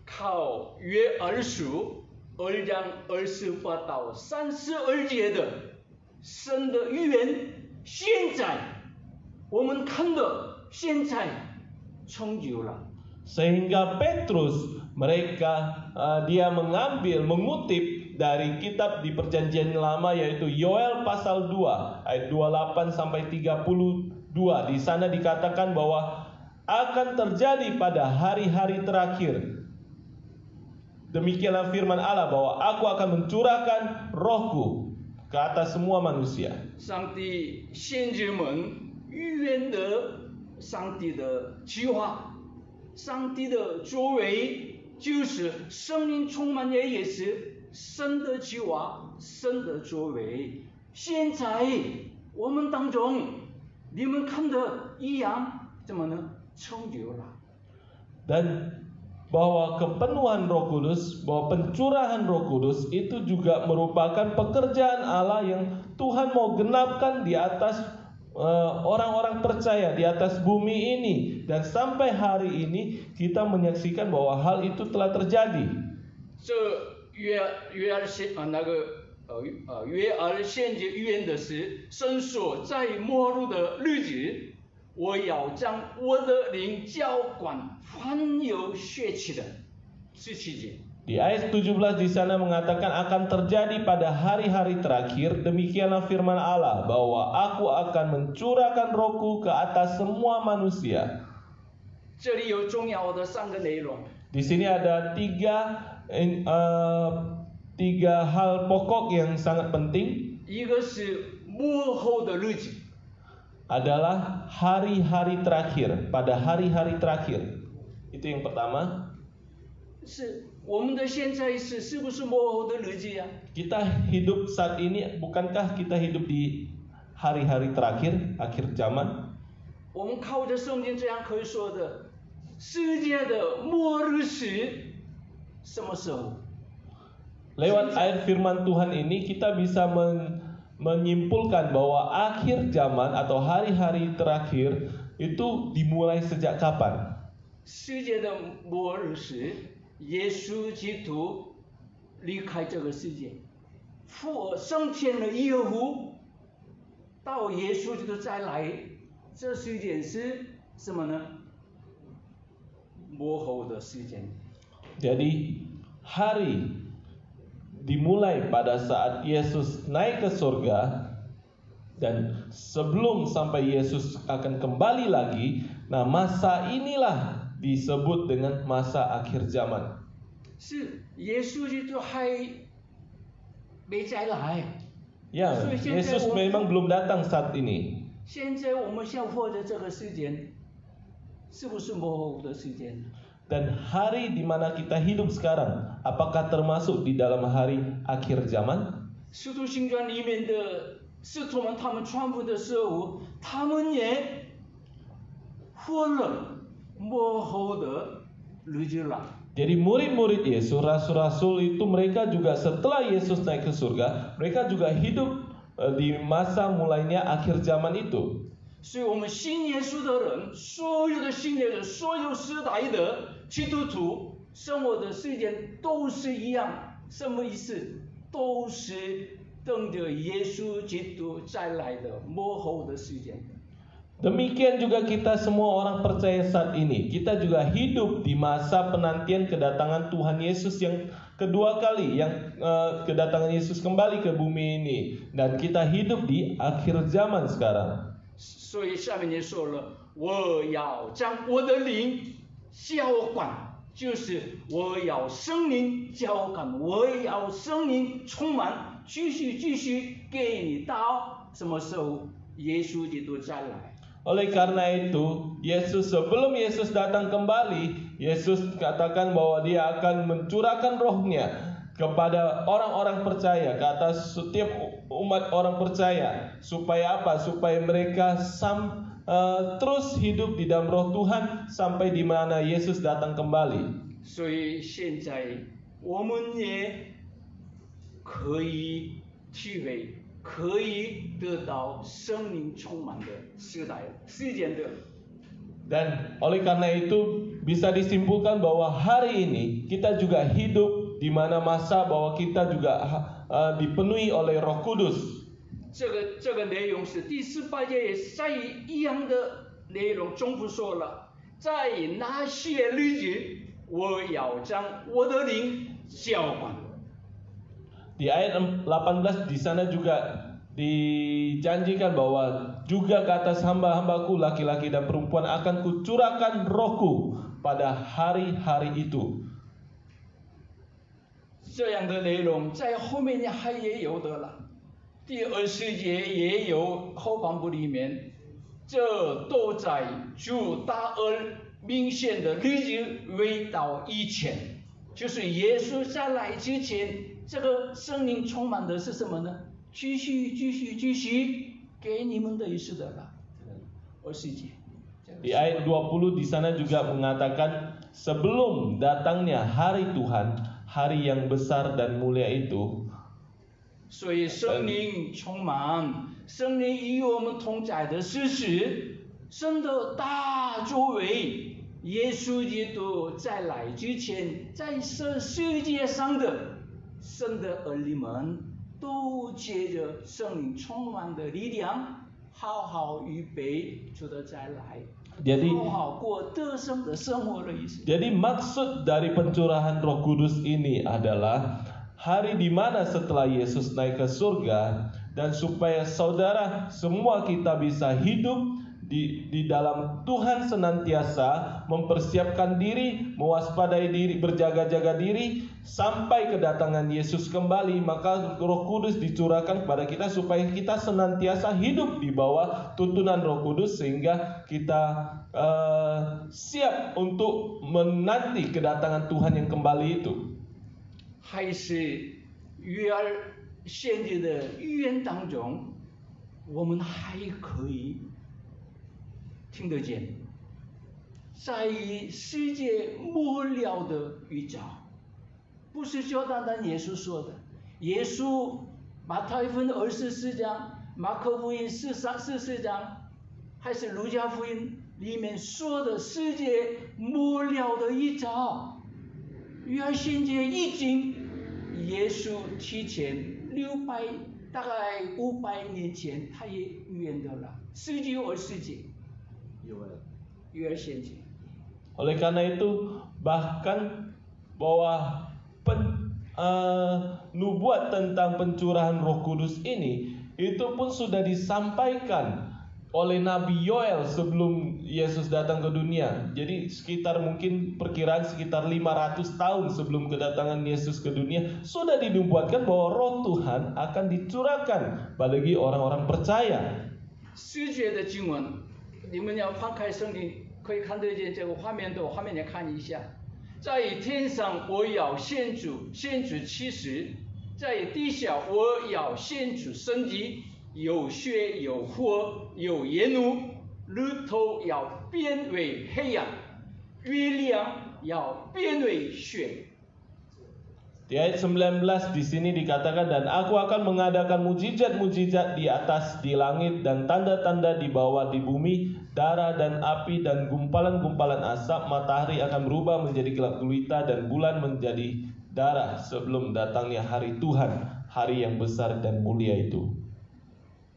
D: 靠约珥书2章28到32节的神的预言，现在我们看的现在成就了。
A: Sehingga Petrus dia mengutip dari kitab di perjanjian lama, yaitu Yoel pasal 2 ayat 28 sampai 32. Di sana dikatakan bahwa akan terjadi pada hari-hari terakhir. Demikianlah firman Allah bahwa aku akan mencurahkan rohku ke atas semua manusia.
D: 上帝先知们预言的上帝的计划，上帝的作为就是圣灵充满的也是神的计划，神的作为。现在我们当中，你们看的一样，怎么呢？成就了。
A: Dan bahwa kepenuhan Roh Kudus, bahwa pencurahan Roh Kudus itu juga merupakan pekerjaan Allah yang Tuhan mau genapkan di atas orang-orang percaya di atas bumi ini, dan sampai hari ini kita menyaksikan bahwa hal itu telah terjadi.
D: 这约珥先知预言的是，神说在末日的日子，我要将我的灵浇灌凡有血气的。17节。
A: Di ayat 17 di sana mengatakan akan terjadi pada hari-hari terakhir, demikianlah firman Allah, bahwa aku akan mencurahkan rohku ke atas semua manusia.
D: 这里有重要的3个内容。
A: Di sini ada tiga hal pokok yang sangat penting.
D: 一个是末后的日子，
A: adalah hari-hari terakhir, pada hari-hari terakhir. Itu yang pertama.
D: 是我们的现在是不是末后的日子呀？
A: Kita hidup saat ini, bukankah kita hidup di hari-hari terakhir, akhir zaman?
D: 我们靠着圣经这样可以说的，世界的末日是什么时候？
A: Lewat ayat firman Tuhan ini kita bisa menyimpulkan bahwa akhir zaman atau hari-hari terakhir itu dimulai sejak kapan?
D: 世界的末日是耶稣基督离开这个世界，复升天了以后，到耶稣基督再来，这时间是什么呢？末后的时间。
A: Jadi hari dimulai pada saat Yesus naik ke surga, dan sebelum sampai Yesus akan kembali lagi. Nah, masa inilah disebut dengan masa akhir zaman.
D: 是耶稣基督还没再来。
A: Ya, Yesus memang belum datang saat ini.
D: 现在我们生活的这个时间，是不是末后的时间？
A: Dan hari di mana kita hidup sekarang, apakah termasuk di dalam hari akhir zaman?
D: 使徒行传里面的使徒们，他们传福音的时候，他们也活了末后的日子了。
A: Jadi murid-murid Yesus, rasul-rasul itu mereka juga setelah Yesus naik ke surga, mereka juga hidup di masa mulainya akhir zaman itu.
D: 所以我们信耶稣的人，所有的信的人，所有时代的基督徒，生活的时间都是一样。什么意思？都是等着耶稣基督再来的末后的时间。
A: Demikian juga kita semua orang percaya saat ini. Kita juga hidup di masa penantian kedatangan Tuhan Yesus yang kedua kali, yang kedatangan Yesus kembali ke bumi ini. Dan kita hidup di akhir zaman sekarang.
D: 所以下面就说了，我要将我的灵浇灌，就是我要圣灵浇灌，我要圣灵充满，继续给你到什么时候？耶稣基督再来。
A: Oleh karena itu, sebelum Yesus datang kembali, Yesus katakan bahwa dia akan mencurahkan rohnya kepada orang-orang percaya, ke atas setiap umat orang percaya. Supaya apa? Supaya mereka terus hidup di dalam roh Tuhan sampai di mana Yesus datang kembali.
D: 所以现在我们也可以体会。 可以得到生命充满的时间的。
A: Dan oleh karena itu bisa disimpulkan bahwa hari ini kita juga hidup di mana masa bahwa kita juga dipenuhi oleh Roh Kudus.
D: 这个内容是第18节也在一样的内容重复说了，在那些日子，我要将我的灵浇灌。
A: Di ayat 18 di sana juga dijanjikan bahwa juga ke atas hamba-hambaku laki-laki dan perempuan akan kucurahkan rohku pada hari-hari itu.
D: 这样的内容在后面还也有的了，第20节也有后半部里面，这都在主大而明显的日子未到以前。就是耶稣再来之前，这个圣灵充满的是什么呢？继续给你们的意思的了。20节。
A: Di ayat 20 di sana juga mengatakan sebelum datangnya hari Tuhan, hari yang besar dan mulia itu.
D: 所以圣灵充满，圣灵与我们同在的事实，神的大作为，耶稣基督再来之前，在这世界上的神的儿女们，都借着圣灵充满的力量，好好预备主的再来。
A: Jadi maksud dari pencurahan Roh Kudus ini adalah hari di mana setelah Yesus naik ke surga, dan supaya saudara semua kita bisa hidup di dalam Tuhan senantiasa, mempersiapkan diri, mewaspadai diri, berjaga-jaga diri sampai kedatangan Yesus kembali. Maka Roh Kudus dicurahkan kepada kita supaya kita senantiasa hidup di bawah tuntunan Roh Kudus, sehingga kita siap untuk menanti kedatangan Tuhan yang kembali itu.
D: 还是约珥先知的预言当中，我们还可以听得见，在世界末了的预兆，不是就单单耶稣说的。耶稣马太福音24章、马可福音14章，还是路加福音里面说的世界末了的预兆，约珥先知已经耶稣提前大概500年前，他也预言到了19、20节。
A: Oleh karena itu, bahkan bahwa nubuat tentang pencurahan Roh Kudus ini itu pun sudah disampaikan oleh Nabi Yoel sebelum Yesus datang ke dunia. Jadi mungkin perkiraan sekitar 500 tahun sebelum kedatangan Yesus ke dunia sudah dinubuatkan bahwa Roh Tuhan akan dicurahkan bagi orang-orang percaya.
D: 世界的经文，你们要翻开圣经，可以看得见这个画面的，画面来看一下。在天上我要献主70，在地下我要献主生机，有血有火有焰怒，日头要变为黑暗，月亮要变为血。
A: Di ayat 19 di sini dikatakan, dan aku akan mengadakan mujizat-mujizat di atas di langit dan tanda-tanda di bawah di bumi, darah dan api dan gumpalan-gumpalan asap. Matahari akan berubah menjadi gelap gulita dan bulan menjadi darah sebelum datangnya hari Tuhan, hari yang besar dan mulia itu.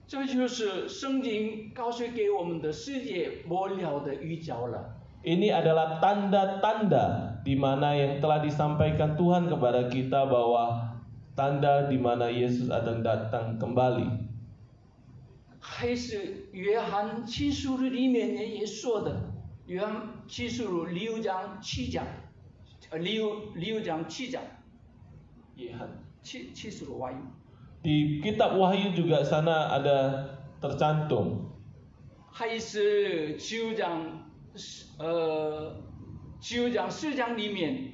D: 这就是圣经告诉给我们的世界末了的预兆了。
A: Ini adalah tanda-tanda di mana yang telah disampaikan Tuhan kepada kita, bahwa tanda di mana Yesus akan datang kembali.
D: 还是约翰启示录里面也说的，约翰启示录6章7节，启示录 Wahyu.
A: Di kitab Wahyu juga sana ada tercantum.
D: 还是9章10章里面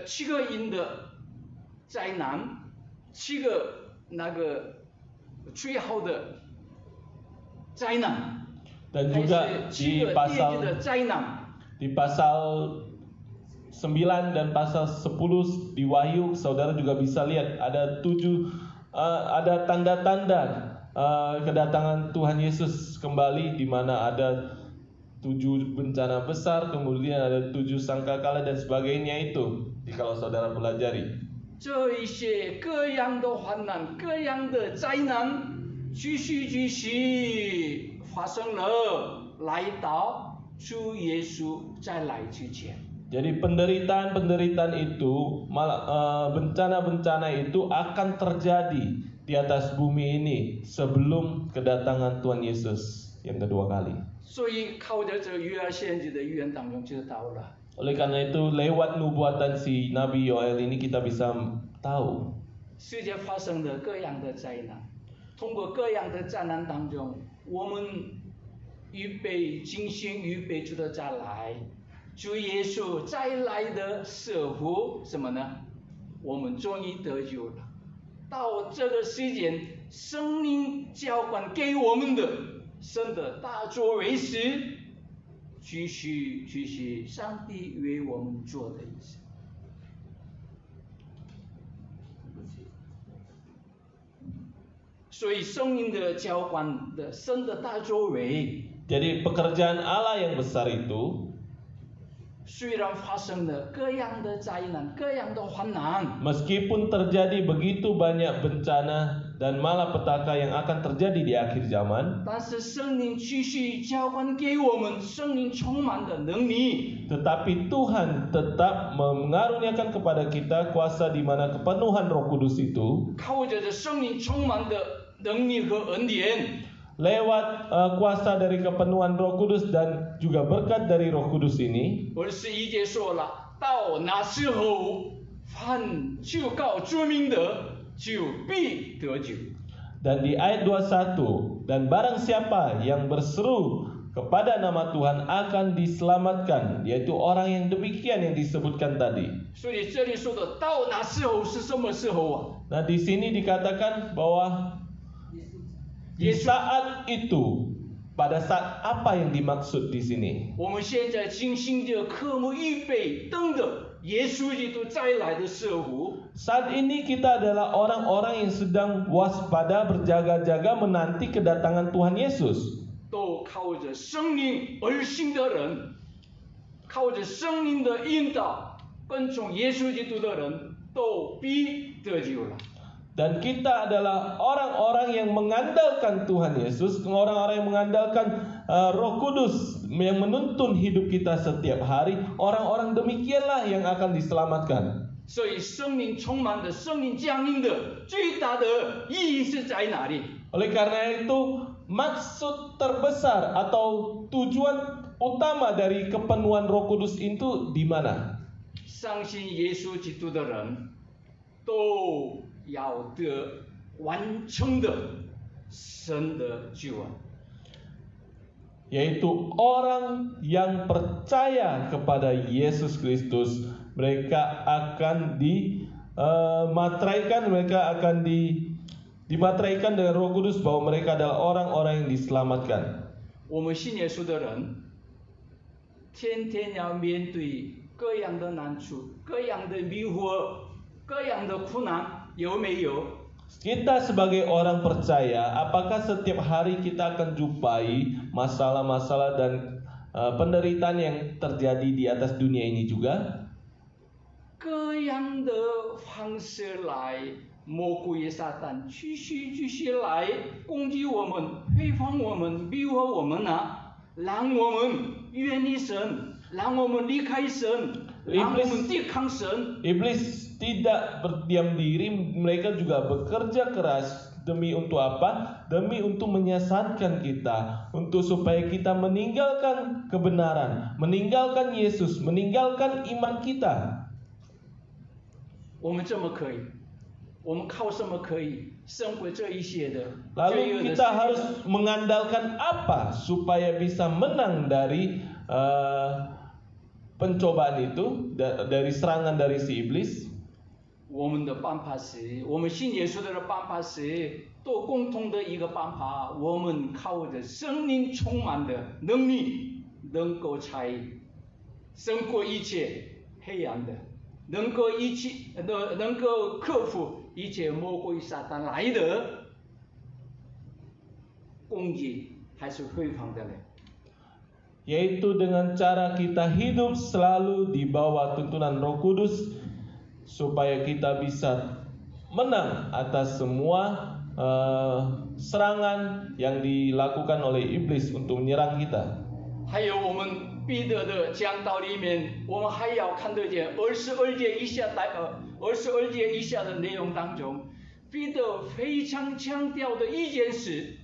D: ，7个音的灾难，7个那个最后的灾难，
A: dan juga di pasal 9 dan pasal 10 di Wahyu, saudara juga bisa lihat ada ada tanda-tanda kedatangan Tuhan Yesus kembali, di mana ada 7 bencana besar, kemudian ada 7 sangkakala dan sebagainya itu, kalau saudara pelajari.
D: 这一些各样的患难、各样的灾难，继续发生了，来到主耶稣再来之前。
A: Jadi penderitaan itu, bencana-bencana itu akan terjadi di atas bumi ini sebelum kedatangan Tuhan Yesus yang kedua kali.
D: 所以靠着这约珥先知的预言当中知道了。
A: Oleh karena itu, lewat nubuatan si Nabi Yoel ini kita bisa tahu
D: 世界发生的各样的灾难，通过各样的灾难当中，我们预备精心预备主的再来，主耶稣再来的时候，什么呢？我们终于得救了。到这个时间，圣灵浇灌给我们的神的大作为时，继续上帝为我们做的一些。所以圣灵的浇灌的神的大作为，
A: Jadi pekerjaan Allah yang besar itu,
D: 虽然发生了各样的灾难、各样的患难，
A: meskipun terjadi begitu banyak bencana dan malapetaka yang akan terjadi di akhir zaman,
D: 但是圣灵继续浇灌给我们圣灵充满的能力，
A: tetapi Tuhan tetap mengaruniakan kepada kita kuasa di mana kepenuhan Roh Kudus itu
D: 靠着这圣灵充满的能力和恩典，
A: lewat kuasa dari kepenuhan Roh Kudus dan juga berkat dari Roh Kudus ini.
D: 21节说了，到那时候，凡求告主名的，就必得救。
A: Dan di ayat 21, dan barang siapa yang berseru kepada nama Tuhan akan diselamatkan, yaitu orang yang demikian yang disebutkan tadi.
D: 所以这里说的到那时候是什么时候啊？
A: Nah, di sini dikatakan bahwa di saat itu, pada saat apa yang dimaksud di sini?
D: 我们现在精心的渴慕预备，等着耶稣基督再来的时候。
A: Saat ini kita adalah orang-orang yang sedang waspada, berjaga-jaga menanti kedatangan Tuhan Yesus.
D: 都靠着圣灵而行的人，靠着圣灵的引导，跟从耶稣基督的人，都必得救了。
A: Dan kita adalah orang-orang yang mengandalkan Tuhan Yesus, orang-orang yang mengandalkan Roh Kudus yang menuntun hidup kita setiap hari. Orang-orang demikianlah yang akan diselamatkan.
D: 所以圣灵充满的、圣灵降临的最大的意义是在哪里？
A: Oleh karena itu, maksud terbesar atau tujuan utama dari kepenuhan Roh Kudus itu di mana?
D: 相信耶稣基督的人，都要得完成的神的救恩。
A: Yaitu orang yang percaya kepada Yesus Kristus, mereka akan dimateraikan, mereka akan dimateraikan dengan Roh Kudus bahwa mereka adalah orang-orang yang diselamatkan.
D: 我们信耶稣的人，天天要面对各样的难处、各样的迷惑、各样的苦难，有没有？
A: Kita sebagai orang percaya, apakah setiap hari kita akan jumpai masalah-masalah dan penderitaan yang terjadi di atas dunia ini juga?
D: 各样的方式来，魔鬼撒旦继续来攻击我们、推翻我们、迷惑我们啊，让我们远离神，让我们离开神，让我们抵抗神。
A: Iblis tidak berdiam diri, mereka juga bekerja keras. Demi untuk apa? Demi untuk menyesatkan kita, untuk supaya kita meninggalkan kebenaran, meninggalkan Yesus, meninggalkan iman kita.
D: 我们这么可以，我们靠什么可以胜过这一些的？
A: Lalu kita harus mengandalkan apa supaya bisa menang dari pencobaan itu, dari serangan dari si iblis?
D: 我们的办法是，我们信耶稣的办法是，都共同的一个办法。我们靠着圣灵充满的能力，能够胜过一切黑暗的，能够克服一切魔鬼撒旦来的攻击，还是非常的嘞。
A: Yaitu dengan cara kita hidup selalu di bawah tuntunan Roh Kudus, supaya kita bisa menang atas semua serangan yang dilakukan oleh iblis untuk menyerang kita.
D: 还有我们彼得的讲道里面，我们还要看得见22节以下的内容当中，彼得非常强调的一件事。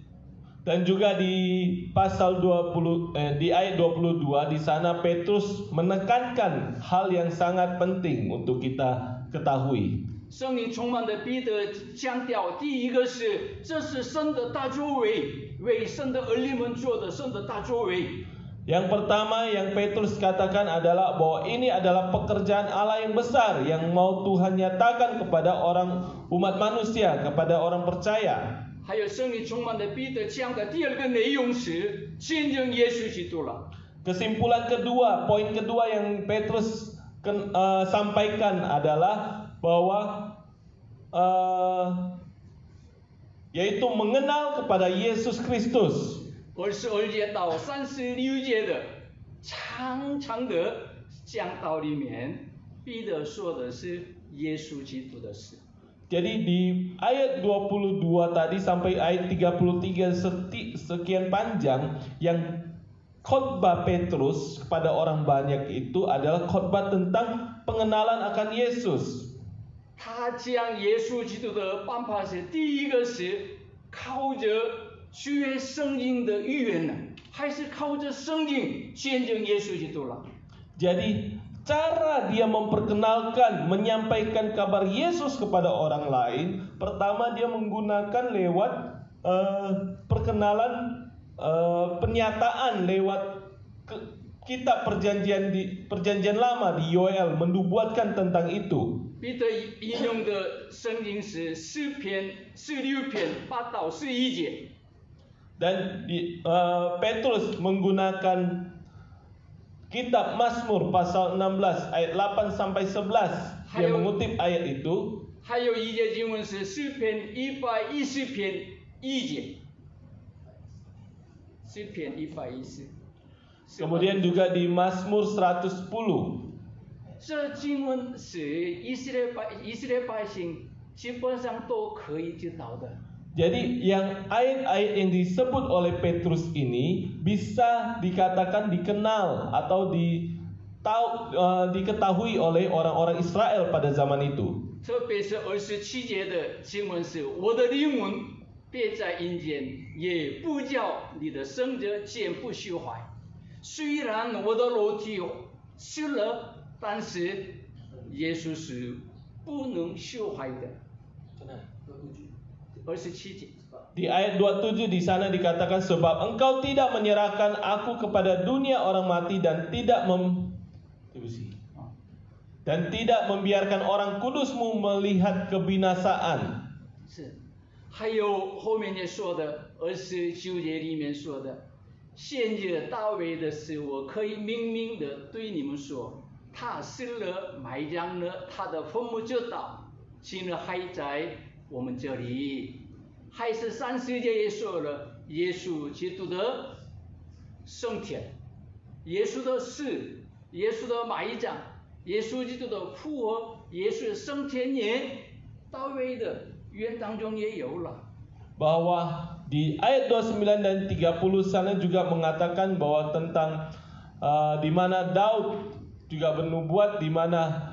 A: Dan juga di pasal 20 di ayat 22 di sana Petrus menekankan hal yang sangat penting untuk kita ketahui.
D: 圣灵充满的彼得强调，第一个是这是神的大作为，为神的儿女们做的神的大作为。
A: Yang pertama yang Petrus katakan adalah bahwa ini adalah pekerjaan Allah yang besar yang mau Tuhan nyatakan kepada orang umat manusia, kepada orang percaya.
D: 还有圣灵充满的彼得讲的第二个内容是见证耶稣基督了。
A: Kesimpulan kedua, poin kedua yang Petrus sampaikan adalah bahwa yaitu mengenal kepada Yesus Kristus.
D: 22节到36节的长长的讲道里面，彼得说的是耶稣基督的事。
A: Jadi di ayat 22 tadi sampai ayat 33 sekian panjang yang khotbah Petrus kepada orang banyak itu adalah khotbah tentang pengenalan akan Yesus.
D: 他讲耶稣基督的办法是，第一个是靠着学圣经的语言呢，还是靠着圣经见证耶稣基督了？
A: Jadi cara dia memperkenalkan, menyampaikan kabar Yesus kepada orang lain, pertama dia menggunakan lewat perkenalan, penyataan lewat kitab perjanjian lama di Yoel menubuatkan tentang itu.
D: 彼得引用的圣经是诗篇16篇8到11节。
A: Dan Petrus menggunakan kitab Mazmur pasal 16 ayat 8 sampai 11. Dia mengutip ayat itu.
D: 还有一节经文是诗篇110篇1节。诗篇110。
A: Kemudian juga di Mazmur 110.
D: 这经文是以色列百姓基本上都可以知道的。
A: Jadi yang ayat-ayat yang disebut oleh Petrus ini bisa dikatakan dikenal atau diketahui oleh orang-orang Israel pada zaman itu.
D: 特别是27节的经文是：我的灵魂别在阴间，也不叫你的圣者见不朽坏。虽然我的肉体死了，但是耶稣是不能朽坏的。27节。
A: Di ayat 27 di sana dikatakan, sebab engkau tidak menyerahkan aku kepada dunia orang mati dan tidak membiarkan orang kudusmu melihat kebinasaan.
D: 是，还有后面也说的29节里面说的，先知大卫的事，我可以明明的对你们说，他死了，埋葬了，他的坟墓就倒，今日还在我们这里。还是30节也说了，耶稣基督的升天，耶稣的死，耶稣的埋葬，耶稣基督的复活，耶稣的升天也，大卫的约当中也有了。
A: Bahwa di ayat 29 dan 30 sana juga mengatakan bahwa tentang di mana Daud juga bernubuat, di mana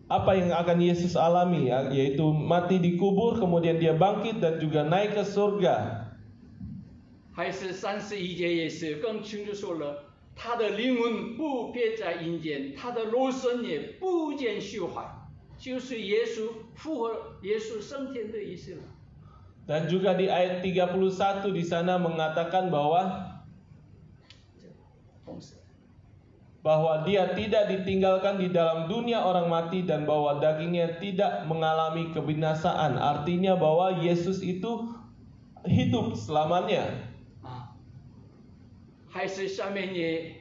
A: apa yang akan Yesus alami, yaitu mati dikubur, kemudian dia bangkit dan juga naik ke surga.
D: 还是31节也是更清楚说了，他的灵魂不撇在阴间，他的肉身也不见朽坏，就是耶稣复活、耶稣升天的意思了。
A: Dan juga di ayat 31 di sana mengatakan bahwa dia tidak ditinggalkan di dalam dunia orang mati dan bahwa dagingnya tidak mengalami kebinasaan. Artinya bahwa Yesus itu hidup selamanya.
D: 还是下面也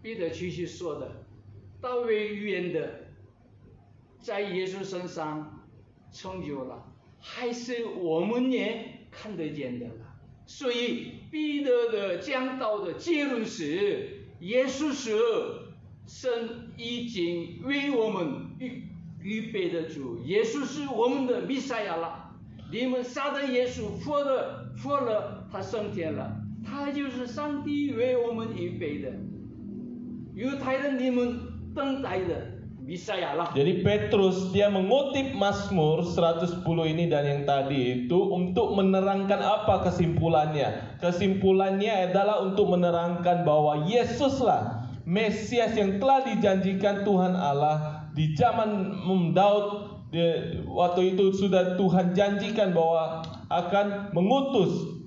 D: 彼得继续说的，大卫预言的在耶稣身上成就了，还是我们也看得见的了。所以彼得的讲道的结论是。 耶稣是神已经为我们预备的主，耶稣是我们的弥赛亚了。你们杀的耶稣复了，他升天了，他就是上帝为我们预备的，犹太人你们等待的弥赛亚了。
A: Jadi Petrus dia mengutip Mazmur 110 ini dan yang tadi itu untuk menerangkan apa kesimpulannya. Kesimpulannya adalah untuk menerangkan bahwa Yesuslah Mesias yang telah dijanjikan Tuhan Allah di zaman Daud. Waktu itu sudah Tuhan janjikan bahwa akan mengutus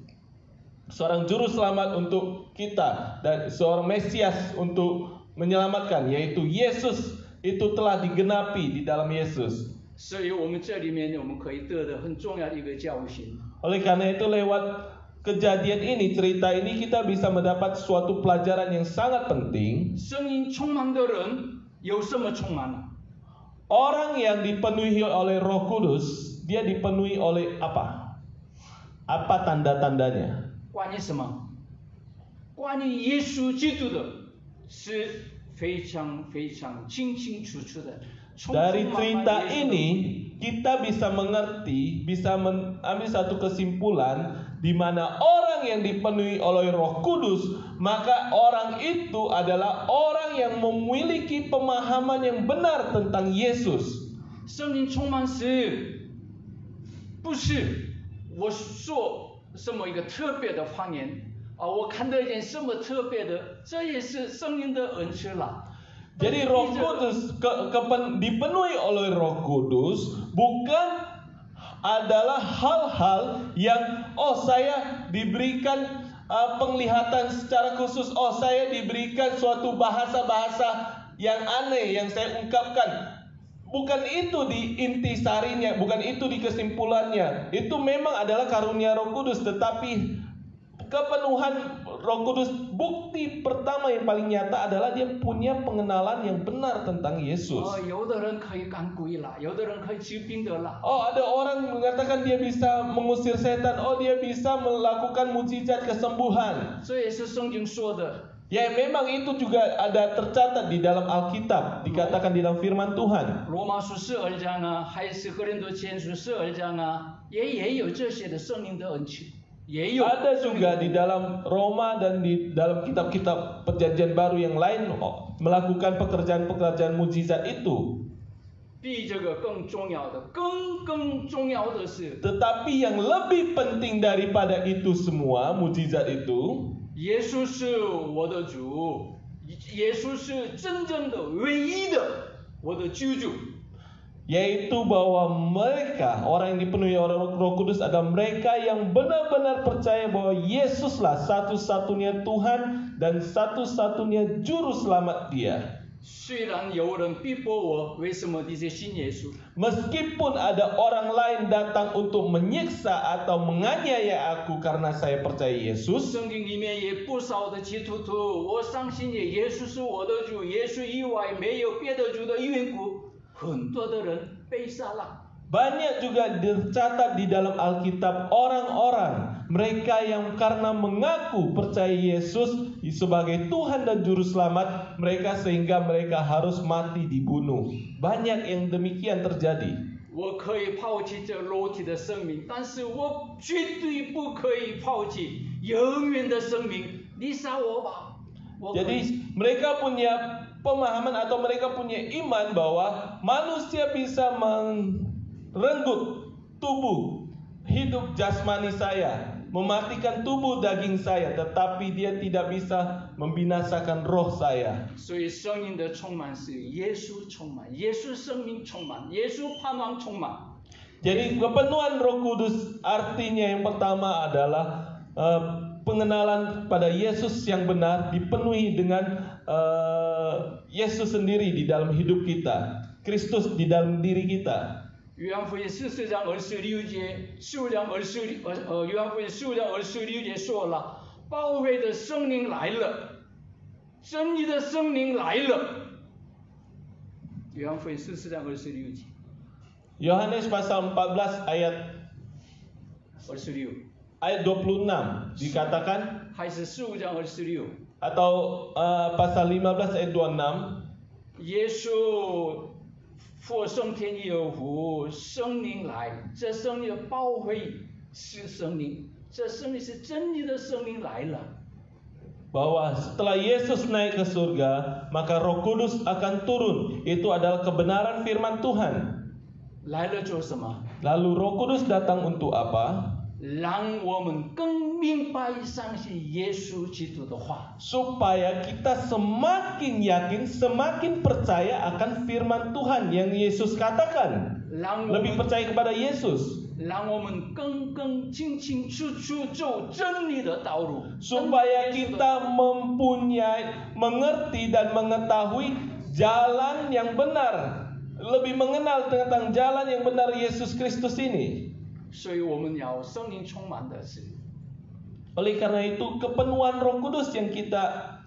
A: seorang juru selamat untuk kita dan seorang Mesias untuk menyelamatkan, yaitu Yesus, itu telah digenapi di dalam Yesus.
D: 所以我们这里面我们可以得的很重要的一个教训。
A: Oleh karena itu lewat kejadian ini, cerita ini kita bisa mendapat suatu pelajaran yang sangat penting.
D: 圣灵充满的人有什么充满了？
A: Orang yang dipenuhi oleh Roh Kudus, dia dipenuhi oleh apa? Apa tanda-tandanya?
D: 关于什么？关于耶稣基督的，是非常非常清清楚楚的。
A: Dari cerita ini kita bisa mengerti, bisa mengambil satu kesimpulan di mana orang yang dipenuhi oleh Roh Kudus, maka orang itu adalah orang yang memiliki pemahaman yang benar tentang Yesus.
D: 圣灵充满时，不是我说什么一个特别的方言啊，我看到一件什么特别的，这也是圣灵的恩赐啦。
A: Jadi Roh Kudus dipenuhi oleh Roh Kudus bukan adalah hal-hal yang saya diberikan penglihatan secara khusus, saya diberikan suatu bahasa-bahasa yang aneh yang saya ungkapkan. Bukan itu di intisarinya, bukan itu di kesimpulannya. Itu memang adalah karunia Roh Kudus, tetapi kepenuhan Roh Kudus, bukti pertama yang paling nyata adalah dia punya pengenalan yang benar tentang Yesus. Ada orang mengatakan dia bisa mengusir setan, dia bisa melakukan mukjizat kesembuhan. Ya memang itu juga ada tercatat di dalam Alkitab, dikatakan di dalam firman Tuhan.
D: Roma书12章啊，还是哥林多前书12章啊，也有这些的圣灵的恩赐。
A: Ada juga di dalam Roma dan di dalam kitab-kitab Perjanjian Baru yang lain melakukan pekerjaan-pekerjaan mukjizat itu. Tetapi yang lebih penting daripada itu semua, mukjizat itu,
D: 耶稣是我的主，耶稣是真正的、唯一的我的救主。
A: yaitu bahwa mereka, orang yang dipenuhi oleh Roh Kudus adalah mereka yang benar-benar percaya bahwa Yesuslah satu-satunya Tuhan dan satu-satunya juru selamat dia.
D: 虽然有人逼迫我，为什么你在信耶稣？
A: Meskipun ada orang lain datang untuk menyiksa atau menganiaya aku karena saya percaya Yesus.
D: 圣经里面也不少的基督徒，我相信耶稣是我的主，耶稣以外没有别的主的缘故。 很多的人被杀了。
A: Banyak juga dicatat di dalam Alkitab orang-orang mereka yang karena mengaku percaya Yesus sebagai Tuhan dan Juru Selamat mereka sehingga mereka harus mati dibunuh. Banyak yang demikian terjadi.
D: 我可以抛弃这肉体的生命，但是我绝对不可以抛弃永远的生命。你杀我吧。
A: Jadi mereka punya pemahaman atau mereka punya iman bahwa manusia bisa merenggut tubuh hidup jasmani saya, mematikan tubuh daging saya, tetapi dia tidak bisa membinasakan roh saya.
D: 所以圣灵的充满是耶稣充满，耶稣生命充满，耶稣盼望充满。
A: Jadi kepenuhan Roh Kudus artinya yang pertama adalah pengenalan pada Yesus yang benar dipenuhi dengan Yesus sendiri di dalam hidup kita, Kristus di dalam diri kita.
D: 约翰福音14章26节，15章26，约翰福音15章26节说了，宝贵的圣灵来了，真理的圣灵来了。约翰福音14章26节。
A: Yohanes pasal 14 ayat
D: 26。
A: ayat 26 dikatakan,
D: 还是15章26。
A: atau pasal 15 ayat 26.
D: 耶稣复升天以后，圣灵来，这圣灵的宝贵是圣灵，这圣灵是真理的圣灵来了。
A: Bahwa setelah Yesus naik ke surga, maka Roh Kudus akan turun. Itu adalah kebenaran firman Tuhan.
D: 来了做什么？
A: Lalu Roh Kudus datang untuk apa?
D: 让我们更明白相信耶稣基督的话。
A: supaya kita semakin yakin, semakin percaya akan firman Tuhan yang Yesus katakan.
D: 让我
A: Lebih
D: 们
A: percaya kepada Yesus.
D: 让我们更清清楚楚走真理的道路，
A: Supaya
D: 真耶稣的
A: kita mengerti dan mengetahui jalan yang benar. Lebih mengenal tentang jalan yang benar Yesus Kristus ini.
D: 所以我们要圣灵充满的是，
A: Oleh karena itu, kepenuhan Roh Kudus yang kita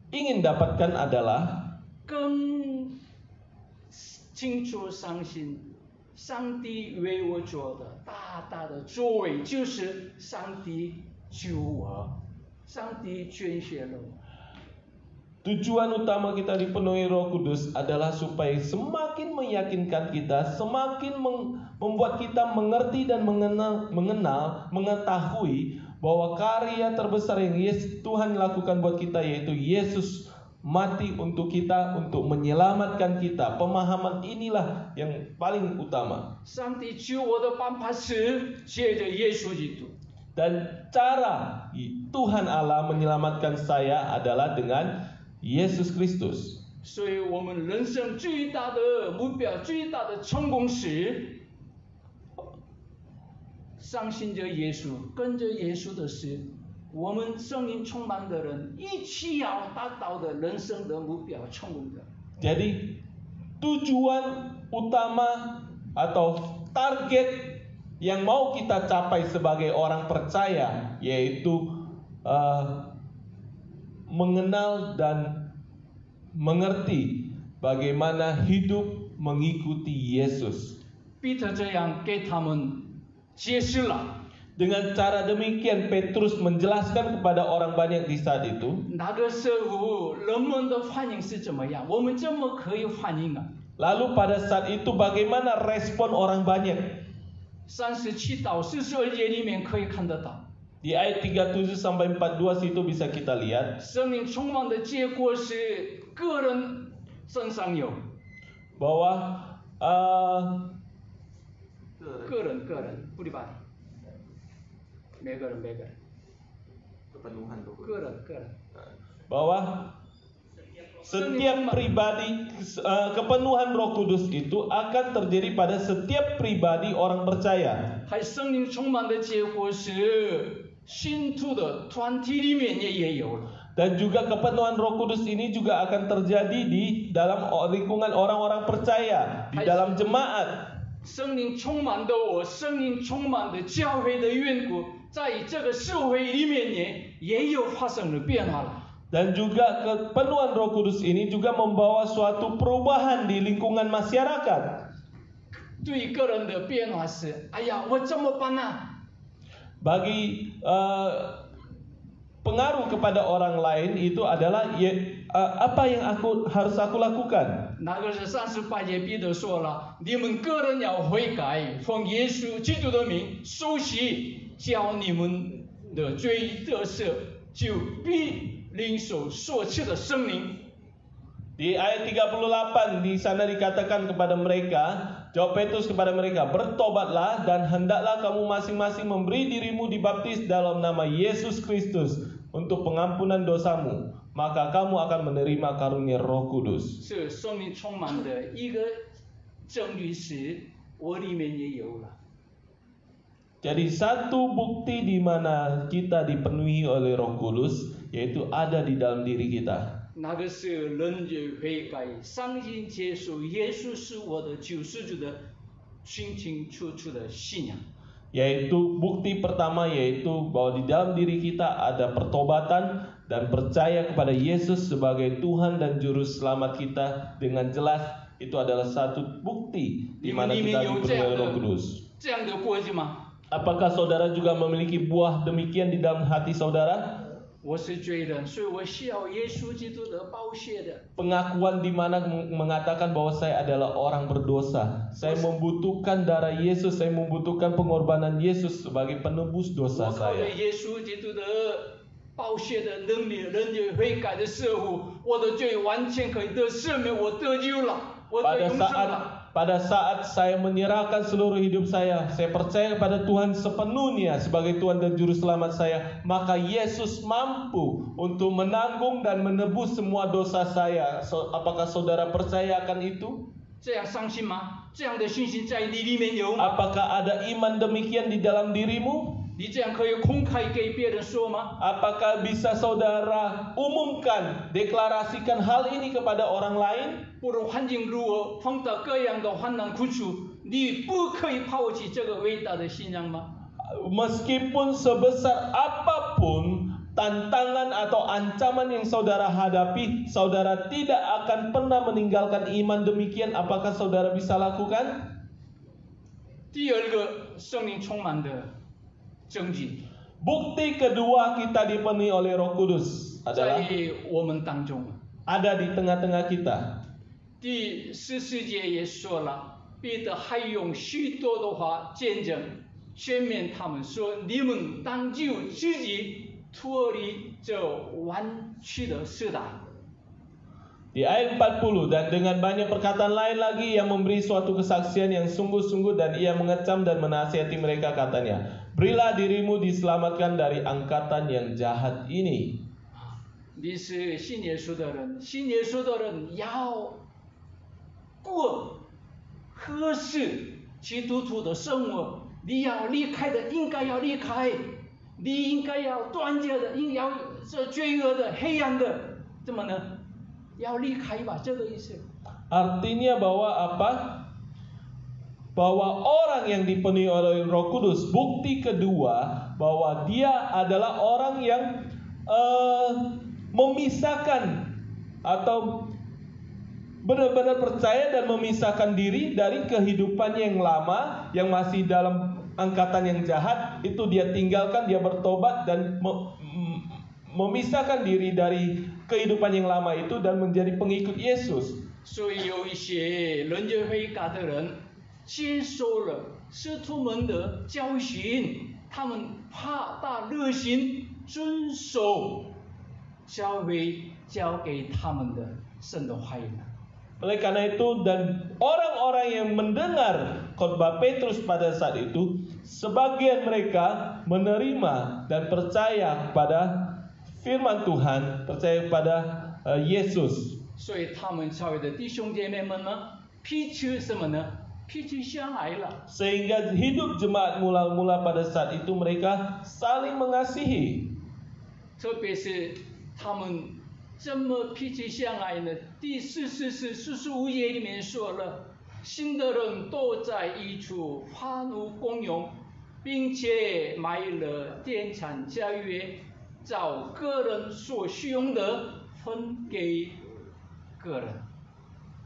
A: ingin dapatkan adalah
D: 更清楚相信上帝为我做的大大的作为，就是上帝救我，上帝捐血了我。
A: tujuan utama kita dipenuhi Roh Kudus adalah supaya semakin meyakinkan kita, semakin membuat kita mengerti dan mengetahui bahwa karya terbesar yang Tuhan lakukan buat kita, yaitu Yesus mati untuk kita, untuk menyelamatkan kita. Pemahaman inilah yang paling utama.
D: 上帝救我的办法是借着耶稣基督。
A: Dan cara Tuhan Allah menyelamatkan saya adalah dengan Yesus Kristus.
D: 所以我们人生最大的目标、最大的成功是相信着耶稣，跟着耶稣的是我们圣灵充满的人一起要达到的人生的目标成功的。
A: Jadi tujuan utama atau target yang mau kita capai sebagai orang percaya yaitu mengenal dan mengerti bagaimana hidup mengikuti Yesus.
D: 彼得这样给他们解释了。
A: Dengan cara demikian Petrus menjelaskan kepada orang banyak di saat itu.
D: 那个时候人们的反应是怎么样？我们怎么可以反应啊？
A: Lalu pada saat itu bagaimana respon orang banyak?
D: 37到42节里面可以看得到。
A: Di ayat 37 sampai 42 situ bisa kita lihat
D: 生命充满的结果是个人身上有，
A: bahwa
D: 个人不离吧？每个人，个人。
A: bahwa setiap pribadi kepenuhan Roh Kudus itu akan terjadi pada setiap pribadi orang percaya.
D: 还生命充满的结果是信徒的团体里面也有了。
A: Dan juga kepenuhan Roh Kudus ini juga akan terjadi di dalam lingkungan orang-orang percaya, di dalam jemaat.
D: 生命充满的我，生命充满的教会的缘故，在这个社会里面也有发生了变化了。
A: Dan juga kepenuhan Roh Kudus ini juga membawa suatu perubahan di lingkungan masyarakat.
D: 对个人的变化是，哎呀，我怎么办呢？
A: Bagi pengaruh kepada orang lain itu adalah apa yang harus aku lakukan.
D: 那个是38节彼得说了，你们个人要悔改，奉耶稣基督的名受洗，叫你们的罪得赦，就必领受所赐的圣灵。
A: Di ayat 38 di sana dikatakan kepada mereka, jawab Petrus kepada mereka, bertobatlah dan hendaklah kamu masing-masing memberi dirimu dibaptis dalam nama Yesus Kristus untuk pengampunan dosamu, maka kamu akan menerima karunia Roh Kudus.
D: 这生命充满的一个证据是，我里面也有了。
A: Jadi satu bukti di mana kita dipenuhi oleh Roh Kudus yaitu ada di dalam diri kita.
D: 那个是人的悔改，相信接受耶稣是我的救世主的清清楚楚的信仰。
A: Yaitu bukti pertama yaitu bahwa di dalam diri kita ada pertobatan dan percaya kepada Yesus sebagai Tuhan dan Juru Selamat kita dengan jelas. Itu adalah satu bukti di mana kita dipenuhi oleh Roh Kudus.
D: 这样的果子吗？
A: Apakah saudara juga memiliki buah demikian di dalam hati saudara?
D: 我是罪人，所以我需要耶稣基督的宝血的。
A: Pengakuan di mana mengatakan bahwa saya adalah orang berdosa. Saya membutuhkan darah Yesus, saya membutuhkan pengorbanan Yesus sebagai penebus
D: 我
A: dosa
D: 靠着
A: saya.
D: 耶稣基督的宝血的能力，人的悔改的时候，我的罪完全可以得赦免，我得救了，我得
A: Pada
D: 永生
A: saat
D: 了。
A: pada saat saya menyerahkan seluruh hidup saya percaya kepada Tuhan sepenuhnya sebagai Tuhan dan Juru Selamat saya, maka Yesus mampu untuk menanggung dan menebus semua dosa saya. Apakah saudara percaya akan itu?
D: 这样相信吗？这样的信心在你里面有吗？
A: Apakah ada iman demikian di dalam dirimu?
D: 你这样可以公开给别人说吗？
A: Apakah bisa saudara umumkan, deklarasikan hal ini kepada orang lain?
D: 不论环境如何，碰到各样的患难苦楚，你不可以抛弃这个伟大的信仰吗？
A: Meskipun sebesar apapun tantangan atau ancaman yang saudara hadapi, saudara tidak akan pernah meninggalkan iman demikian. Apakah saudara bisa lakukan?
D: 第二个，圣灵充满的证据，
A: Bukti kedua kita dipenuhi oleh Roh Kudus
D: 在
A: adalah
D: 我们当中。
A: ada di tengah-tengah kita.
D: 第14节也说了，彼得还用许多的话见证，劝勉他们说：“你们当救自己脱离这弯曲的时代。”
A: Di ayat 40, dan dengan banyak perkataan lain lagi yang memberi suatu kesaksian yang sungguh-sungguh, dan ia mengecam dan menasihati mereka, katanya, berilah dirimu diselamatkan dari angkatan yang jahat ini.
D: 你是信耶稣的人，信耶稣的人要过合适基督徒的生活，你要离开的应该要离开，你应该要断绝的，应要这罪恶的、黑暗的，怎么呢？要离开吧，这个意思。
A: Artinya bahwa apa? Bahwa orang yang dipenuhi oleh Roh Kudus, bukti kedua bahwa dia adalah orang yang memisahkan atau benar-benar percaya dan memisahkan diri dari kehidupan yang lama yang masih dalam angkatan yang jahat. Itu dia tinggalkan, dia bertobat dan memisahkan diri dari kehidupan yang lama itu dan menjadi pengikut Yesus.
D: 所以有一些人就会改的人接受了使徒们的教训，他们怕大热心遵守教会教给他们的神的话语。
A: Oleh karena itu, dan orang-orang yang mendengar khotbah Petrus pada saat itu, sebagian mereka menerima dan percaya kepada firman Tuhan, percaya kepada Yesus.
D: 所以他们教会的弟兄姐妹们呢，彼此什么呢？彼此相爱了。
A: Sehingga hidup jemaat mula-mula pada saat itu mereka saling mengasihi.
D: 特别是他们怎么彼此相爱呢？第45节里面说了，信的人都在一处欢乐共用，并且买了典产家约，照个人所需用的分给个人。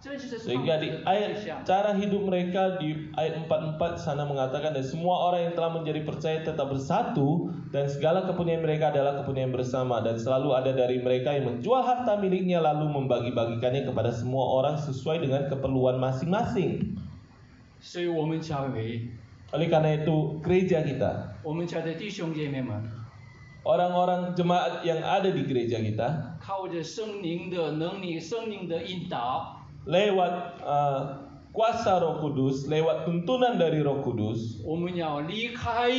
D: 这就是
A: Sehingga di ayat cara hidup mereka di ayat 44 sana mengatakan, dan semua orang yang telah menjadi percaya tetap bersatu, dan segala kepunyaan mereka adalah kepunyaan bersama, dan selalu ada dari mereka yang menjual harta miliknya lalu membagi-bagikannya kepada semua orang sesuai dengan keperluan masing-masing.
D: 所以我们教会，
A: Oleh karena itu gereja kita,
D: 我们教会的弟兄姐妹们，
A: orang-orang jemaat yang ada di gereja kita,
D: 靠着圣灵的能力、圣灵的引导。
A: lewat kuasa Roh Kudus, lewat tuntunan dari Roh Kudus,
D: 我们要离开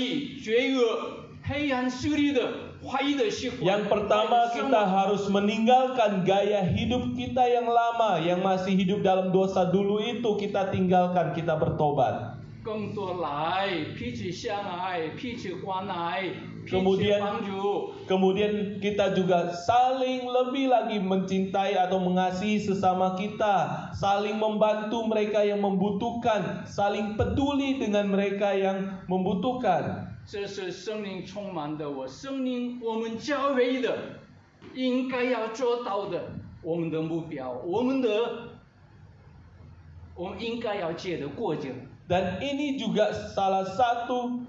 D: 罪恶、黑暗势力的坏的习惯。
A: yang pertama kita harus meninggalkan gaya hidup kita yang lama, yang masih hidup dalam dosa dulu itu kita tinggalkan, kita bertobat.
D: 更多来彼此相爱、彼此关爱、彼此
A: Kemudian
D: 帮助。
A: Kemudian kita juga saling lebih lagi mencintai atau mengasihi sesama kita, saling membantu mereka yang membutuhkan, saling peduli dengan mereka yang membutuhkan.
D: 这是圣灵充满的圣灵我们教会的应该要做到的，我们的目标，我们应该要接的过程。
A: Dan ini juga salah satu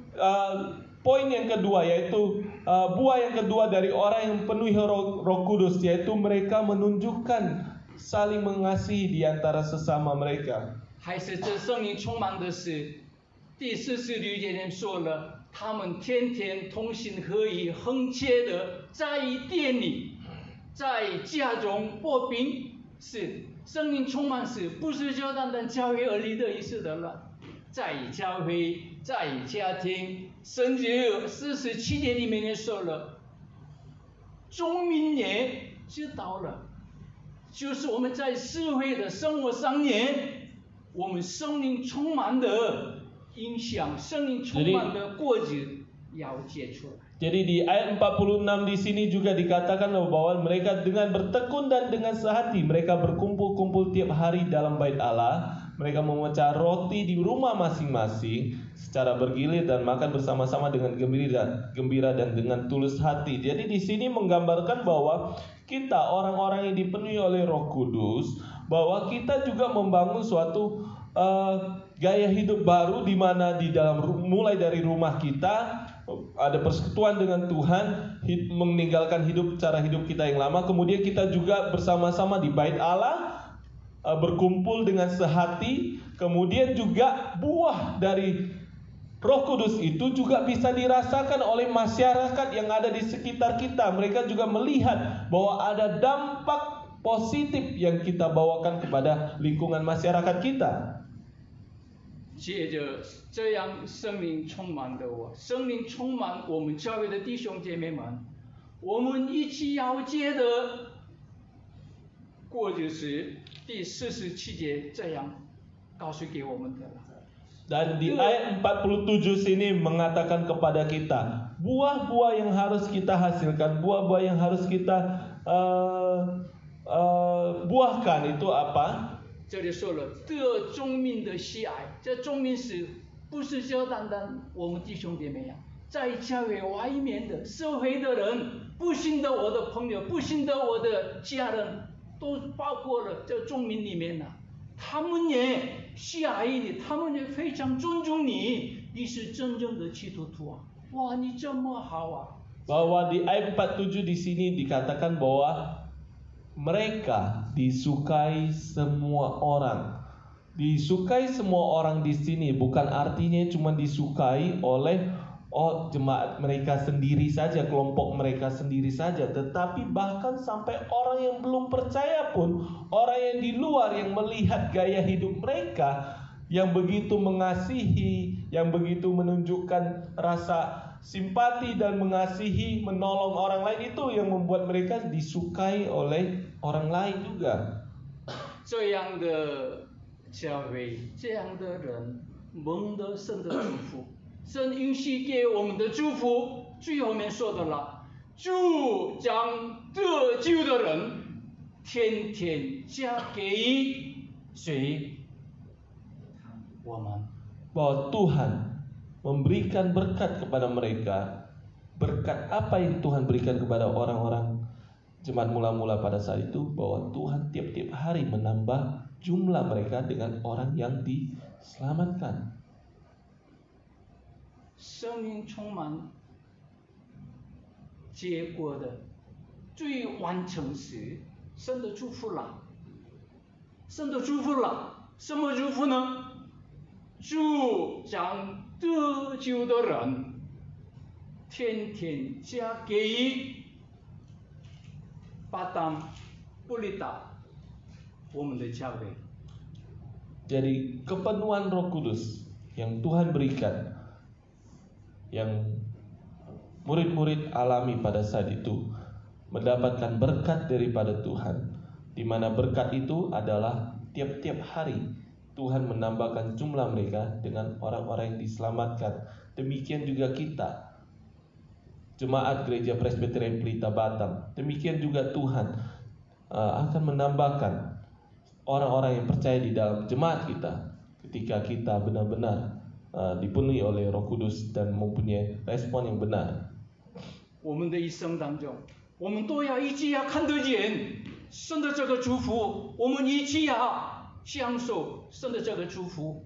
A: poin yang kedua, yaitu buah yang kedua dari orang yang penuhi Roh Kudus, yaitu mereka menunjukkan saling mengasihi di antara sesama mereka.
D: 还是这圣灵充满的是第46节里说了，他们天天同心合意、恒切的在店里、在家中破冰，是圣灵充满时，不是就单单教会而立的意思的了，在教会，在家庭，甚至47节里面也说了，中明年就到了，就是我们在社会的生活上面，我们圣灵充满的影响，圣灵充满的果子要结出来。
A: Jadi di ayat 46 di sini juga dikatakan bahwa mereka dengan bertekun dan dengan sehati mereka berkumpul-kumpul tiap hari dalam bait Allah. Mereka memecah roti di rumah masing-masing secara bergilir dan makan bersama-sama dengan gembira dan dengan tulus hati. Jadi di sini menggambarkan bahwa kita orang-orang yang dipenuhi oleh Roh Kudus, bahwa kita juga membangun suatu gaya hidup baru di mana di dalam mulai dari rumah kita ada persekutuan dengan Tuhan, meninggalkan cara hidup kita yang lama. Kemudian kita juga bersama-sama di bait Allah, berkumpul dengan sehati. Kemudian juga buah dari Roh Kudus itu juga bisa dirasakan oleh masyarakat yang ada di sekitar kita. Mereka juga melihat bahwa ada dampak positif yang kita bawakan kepada lingkungan masyarakat kita.
D: 借着这样圣灵充满的我，圣灵充满我们教会的弟兄姐妹们，我们一起要接的过就是第47节这样告诉给我们的了。
A: Dan di ayat 47 sini mengatakan kepada kita, buah-buah yang harus kita hasilkan, buah-buah yang harus kita buahkan itu apa?
D: 这里说了得众民的喜爱，这众民是不是就单单我们弟兄姐妹呀？在教会外面的社会的人，不信的我的朋友，不信的我的家人，都包括了这众民里面呢。他们也喜爱你，他们也非常尊重你，你是真正的基督徒啊！哇，你这么好啊！
A: Bahwa di ayat 47 di sini dikatakan bahwa mereka disukai semua orang. Disukai semua orang di sini bukan artinya cuma disukai oleh jemaat mereka sendiri saja, kelompok mereka sendiri saja, tetapi bahkan sampai orang yang belum percaya pun, orang yang di luar yang melihat gaya hidup mereka yang begitu mengasihi, yang begitu menunjukkan rasa simpati dan mengasihi, menolong orang lain, itu yang membuat mereka disukai oleh orang lain juga.
D: 这样的教会，这样的人，蒙得神的祝福，神允许给我们的祝福，最后面说的了，主将得救的人天天加给谁？我们。
A: Bahwa Tuhan memberikan berkat kepada mereka. Berkat apa yang Tuhan berikan kepada orang-orang jemaat mula-mula pada saat itu, bahwa Tuhan tiap-tiap hari menambah jumlah mereka dengan orang yang diselamatkan.
D: 生命充满结果的最完成时，神的祝福了，神的祝福了，什么祝福呢？主将得救的人天天加给巴当布利达我们的教会。
A: Jadi kepenuhan Roh Kudus yang Tuhan berikan, yang murid-murid alami pada saat itu, mendapatkan berkat daripada Tuhan, di mana berkat itu adalah tiap-tiap hari Tuhan menambahkan jumlah mereka dengan orang-orang yang diselamatkan. Demikian juga kita, jemaat Gereja Presbyterian Pelita Batam. Demikian juga Tuhan akan menambahkan orang-orang yang percaya di dalam jemaat kita ketika kita benar-benar dipenuhi oleh Roh Kudus dan mempunyai respon yang benar.
D: 我们的一生当中，我们都要一起要看得见神的这个祝福，我们一起要享受神的这个祝福。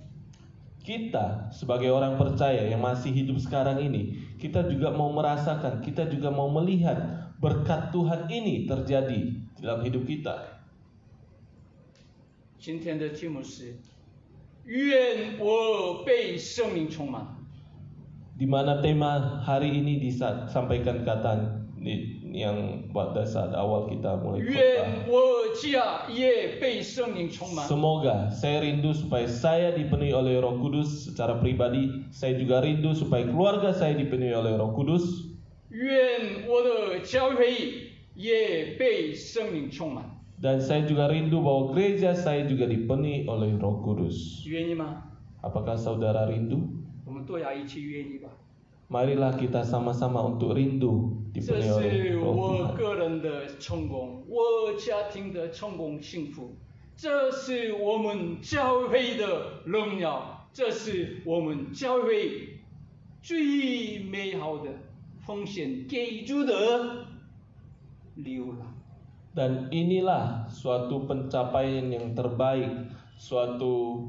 A: Kita sebagai orang percaya yang masih hidup sekarang ini, kita juga mau merasakan, kita juga mau melihat berkat Tuhan ini terjadi dalam hidup kita.
D: 今天的题目是愿我被生命充满。
A: Di mana tema hari ini disampaikan yang pada saat awal kita mulai khotbah.
D: 愿我家也被圣灵充满。
A: Semoga saya rindu supaya saya dipenuhi oleh Roh Kudus secara pribadi. Saya juga rindu supaya keluarga saya dipenuhi oleh Roh Kudus.
D: 愿我的教会也被圣灵充满。
A: Dan saya juga rindu bahwa gereja saya juga dipenuhi oleh Roh Kudus.
D: 愿意吗？
A: Apakah saudara rindu?
D: 我们都要一起愿意吧。
A: Marilah kita sama-sama untuk rindu
D: 这
A: dipenuhi oleh
D: 是
A: Roh
D: 我
A: Tuhan.
D: 个人的成功，我家庭的成功幸福，这是我们教会的荣耀，这是我们教会最美好的奉献给主的流浪。
A: Dan inilah suatu pencapaian yang terbaik, suatu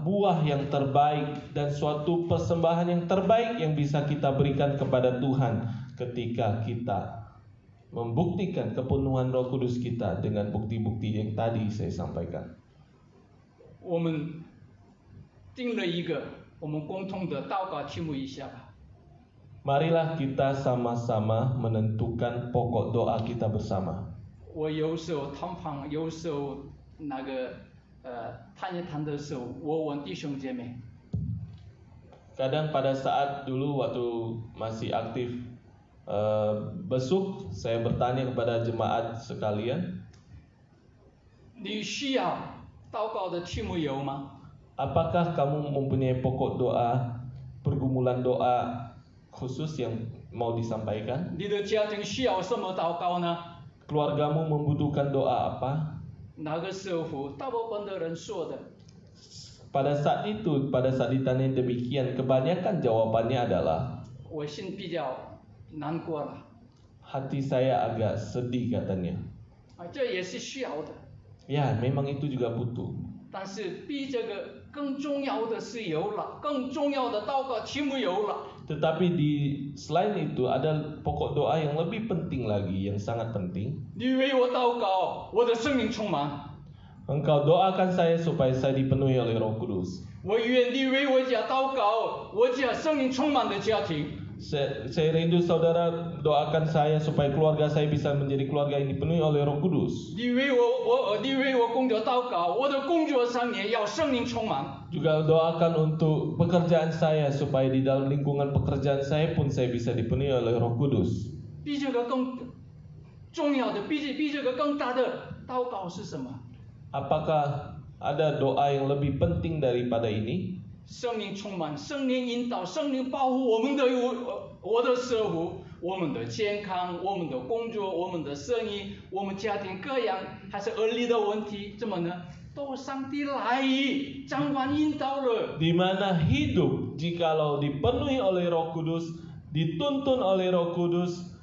A: buah yang terbaik, dan suatu persembahan yang terbaik yang bisa kita berikan kepada Tuhan ketika kita membuktikan kepenuhan Roh Kudus kita dengan bukti-bukti yang tadi saya sampaikan.
D: 我们定了一个我们共同的祷告题目一下吧。
A: Marilah kita sama-sama menentukan pokok doa kita bersama.
D: 我有时候探访，有时候谈一谈的时候，我问弟兄姐妹，
A: Kadang pada saat dulu waktu masih aktif besuk, saya bertanya kepada jemaat sekalian,
D: 你需要祷告的题目有吗？
A: apakah kamu mempunyai pokok doa, pergumulan doa khusus yang mau disampaikan?
D: 你的家庭需要什么祷告呢？
A: Keluargamu membutuhkan doa apa?
D: 那个时候，大部分的人说的，
A: Pada saat itu, pada saat ditanya demikian, kebanyakan jawabannya adalah,
D: 我心比较难过了，
A: hati saya agak sedih katanya.
D: 这也是需要的。
A: Ya, memang itu juga butuh.
D: 但是比这个更重要的是有了，更重要的祷告题目有了。
A: Tetapi selain itu ada pokok doa yang lebih penting lagi, yang sangat penting.
D: 你为我祷告，我的生命充满。
A: Engkau doakan saya supaya saya dipenuhi oleh Roh Kudus.
D: 我愿你为我家祷告，我家生命充满的家庭。
A: Saya rindu saudara doakan saya supaya keluarga saya bisa menjadi keluarga yang dipenuhi oleh Roh Kudus.
D: 你为我工作祷告，我的工作上面要圣灵充满。
A: Juga doakan untuk pekerjaan saya supaya di dalam lingkungan pekerjaan saya pun saya bisa dipenuhi oleh Roh Kudus.
D: 比这个更重要的，比这个更大的祷告是什么？
A: Apakah ada doa yang lebih penting daripada ini?
D: 圣灵充满，圣灵引导，圣灵保护我的生活，我们的健康，我们的工作，我们的生意，我们家庭各样，还是儿女的问题，怎么呢？都上帝来掌管引导了。
A: Di mana hidup jikalau dipenuhi oleh Roh Kudus, dituntun oleh Roh Kudus,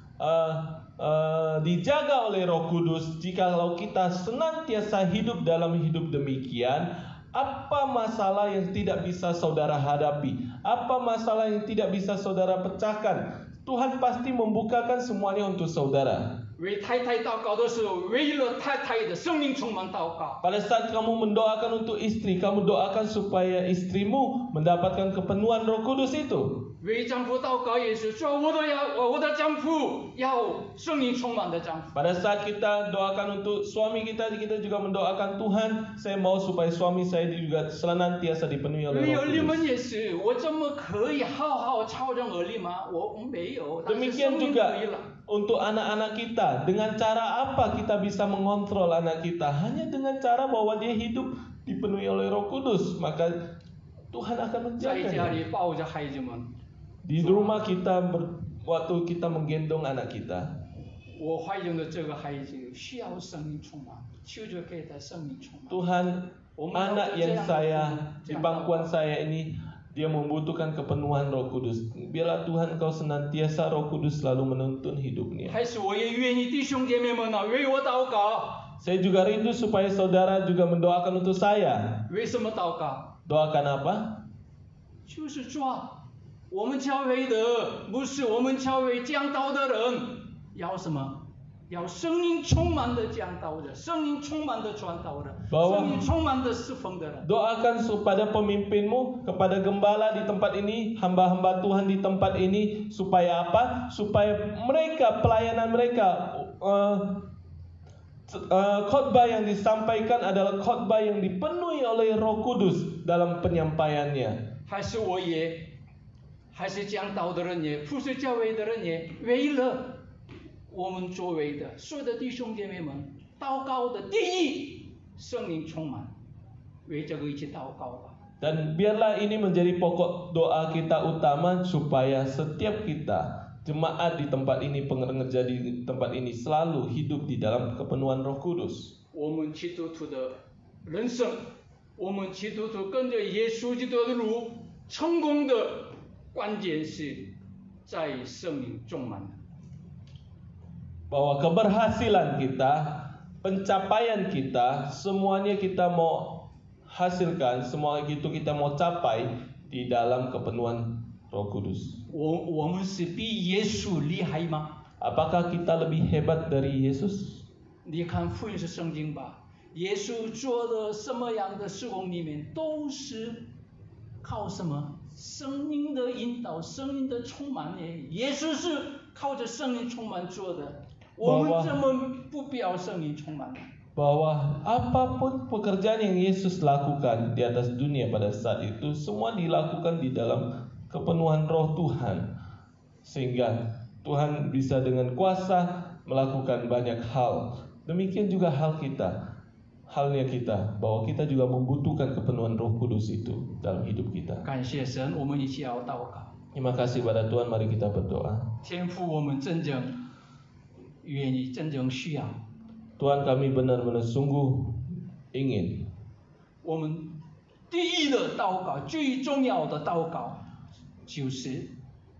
A: dijaga oleh Roh Kudus, jikalau kita senantiasa hidup dalam hidup demikian, apa masalah yang tidak bisa saudara hadapi? Apa masalah yang tidak bisa saudara pecahkan? Tuhan pasti membukakan semuanya untuk saudara.
D: 为太太祷告的时候，为了太太的生命充满祷告。
A: Pada saat kamu mendoakan untuk istri, kamu doakan supaya istrimu mendapatkan kepenuhan Roh Kudus itu.
D: 为丈夫祷告也是说，我的丈夫要生命充满的丈夫。
A: Pada saat kita doakan untuk suami kita juga mendoakan Tuhan, saya mau supaya suami saya juga senantiasa dipenuhi oleh
D: 没
A: Roh
D: 有你们
A: Kudus.
D: 也是，我怎么可以好好操任儿女吗？我没有，但是
A: Demikian
D: 生命
A: juga
D: 可以了。
A: untuk anak-anak kita, dengan cara apa kita bisa mengontrol anak kita? Hanya dengan cara bahwa dia hidup dipenuhi oleh Roh Kudus, maka Tuhan akan
D: 在家
A: menjaganya.
D: 里抱着孩子们，
A: Di rumah kita waktu kita menggendong anak kita,
D: 我怀孕的这个孩子需要生命充满，求主给他生命充满。
A: Tuhan, anak yang saya di bangkuan saya ini, dia membutuhkan kepenuhan Roh Kudus. Biarlah Tuhan Engkau senantiasa Roh Kudus selalu menuntun hidupnya.
D: 还是我也愿意弟兄姐妹们呢，为我祷告。
A: Saya juga rindu supaya saudara juga mendoakan untuk saya.
D: 为什么祷告？
A: Doakan apa?
D: 就是说，我们教会的牧师，我们教会讲道的人要什么？要圣灵充满的讲道的，圣灵充满的传道的，
A: Bahwa
D: 圣灵充满的侍奉的人。
A: doakan kepada pemimpinmu, kepada gembala di tempat ini, hamba-hamba Tuhan di tempat ini, supaya apa? Supaya mereka, pelayanan mereka, khotbah yang disampaikan adalah khotbah yang dipenuhi oleh Roh Kudus dalam penyampaiannya.
D: 还是我也，还是讲道的人也，服侍教会的人也，为了我们周围的所有的弟兄姐妹们，祷告的第一，圣灵充满，为这个一起祷告吧。
A: Dan biarlah ini menjadi pokok doa kita utama supaya setiap kita jemaat di tempat ini, pengerja di tempat ini selalu hidup di dalam kepenuhan Roh Kudus.
D: 我们基督徒的人生，我们基督徒跟着耶稣基督的路，成功的关键是在圣灵充满。
A: Bahwa keberhasilan kita, pencapaian kita, semuanya kita mau hasilkan, semua itu kita mau capai di dalam kepenuhan Roh Kudus.
D: 我们是比耶稣厉害吗？
A: Apakah kita lebih hebat dari Yesus?
D: 你看福音是圣经吧，耶稣做的什么样的事工里面，都是靠什么？圣灵的引导，圣灵的充满耶。耶稣是靠着圣灵充满做的，我们怎么不必要圣灵充满？
A: Bahwa apapun pekerjaan yang Yesus lakukan di atas dunia pada saat itu, semua dilakukan di dalam kepenuhan Roh Tuhan, sehingga Tuhan bisa dengan kuasa melakukan banyak hal. Demikian juga halnya kita, bahwa kita juga membutuhkan kepenuhan Roh Kudus itu dalam hidup kita.
D: 感谢神，我们一起要祷告。
A: Terima kasih pada Tuhan, mari kita berdoa.
D: 天父，我们真正愿意，真正需要。
A: Tuhan, kami benar-benar sungguh ingin.
D: 我们第一的祷告，最重要的祷告，就是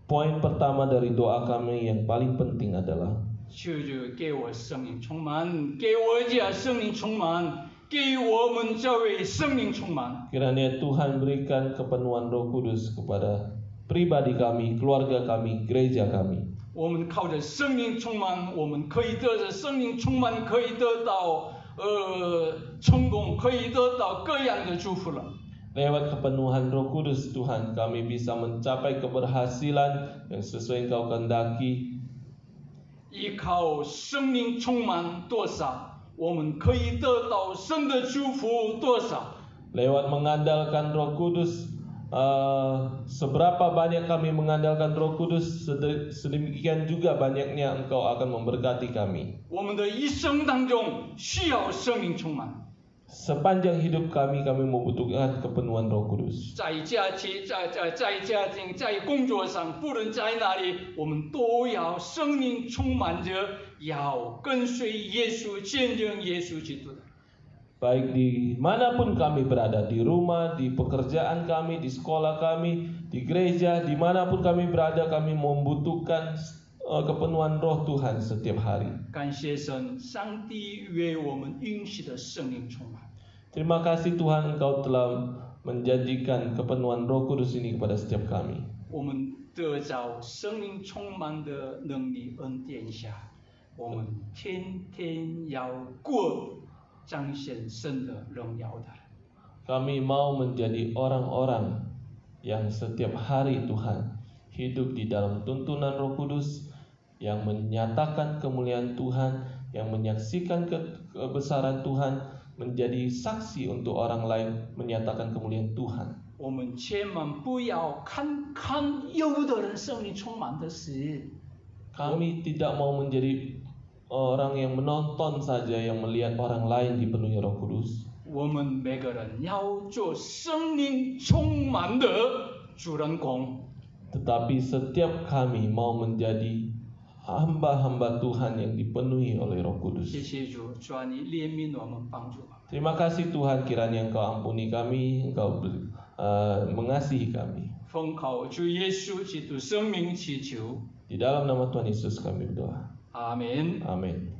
A: Poin pertama dari doa kami yang paling penting adalah
D: 求主给我生命充满，给我家生命充满，给我们教会生命充满。
A: kiranya Tuhan berikan kepenuhan Roh Kudus kepada pribadi kami, keluarga kami, gereja kami.
D: 我们靠着生命充满，我们可以得着生命充满，可以得到成功，可以得到各样的祝福了。
A: Lewat kepenuhan Roh Kudus Tuhan, kami bisa mencapai keberhasilan yang sesuai Engkau kehendaki.
D: 依靠生命充满多少，我们可以得到神的祝福多少。
A: Lewat mengandalkan Roh Kudus, seberapa banyak kami mengandalkan Roh Kudus, sedemikian juga banyaknya Engkau akan memberkati kami.
D: 我们的一生当中需要生命充满。
A: Sepanjang hidup kami membutuhkan kepenuhan Roh Kudus.
D: 在家庭，在工作上，不论在哪里，我们都要生命充满着，要跟随耶稣，见证耶稣基督。
A: Baik di manapun kami berada, di rumah, di pekerjaan kami, di sekolah kami, di gereja, dimanapun kami berada, kami membutuhkan kepenuhan Roh Tuhan setiap hari.
D: 感谢神，上帝为我们应许的圣灵充满。
A: Terima kasih Tuhan, Engkau telah menjanjikan kepenuhan Roh Kudus ini kepada setiap kami.
D: 我们得着生命充满的能力恩典下，我们天天要过彰显神的荣耀的。
A: Kami mau menjadi orang-orang yang setiap hari Tuhan hidup di dalam tuntunan Roh Kudus, yang menyatakan kemuliaan Tuhan, yang menyaksikan kebesaran Tuhan, menjadi saksi untuk orang lain menyatakan kemuliaan Tuhan.
D: 我们千万不要看有的人生命充满的事，
A: Kami tidak mau menjadi orang yang menonton saja, yang melihat orang lain dipenuhi Roh Kudus.
D: 我们每个人要做生命充满的主人公。
A: Tetapi setiap kami mau menjadi hamba-hamba Tuhan yang dipenuhi oleh Roh Kudus.
D: 谢谢主，主啊，你怜悯我们，帮助我们。
A: Terima kasih Tuhan, kiranya Engkau ampuni kami, Engkau mengasihi kami.
D: 奉靠主耶稣基督生命祈求，
A: Di dalam nama Tuhan Yesus kami berdoa.
D: 阿门。
A: Amin.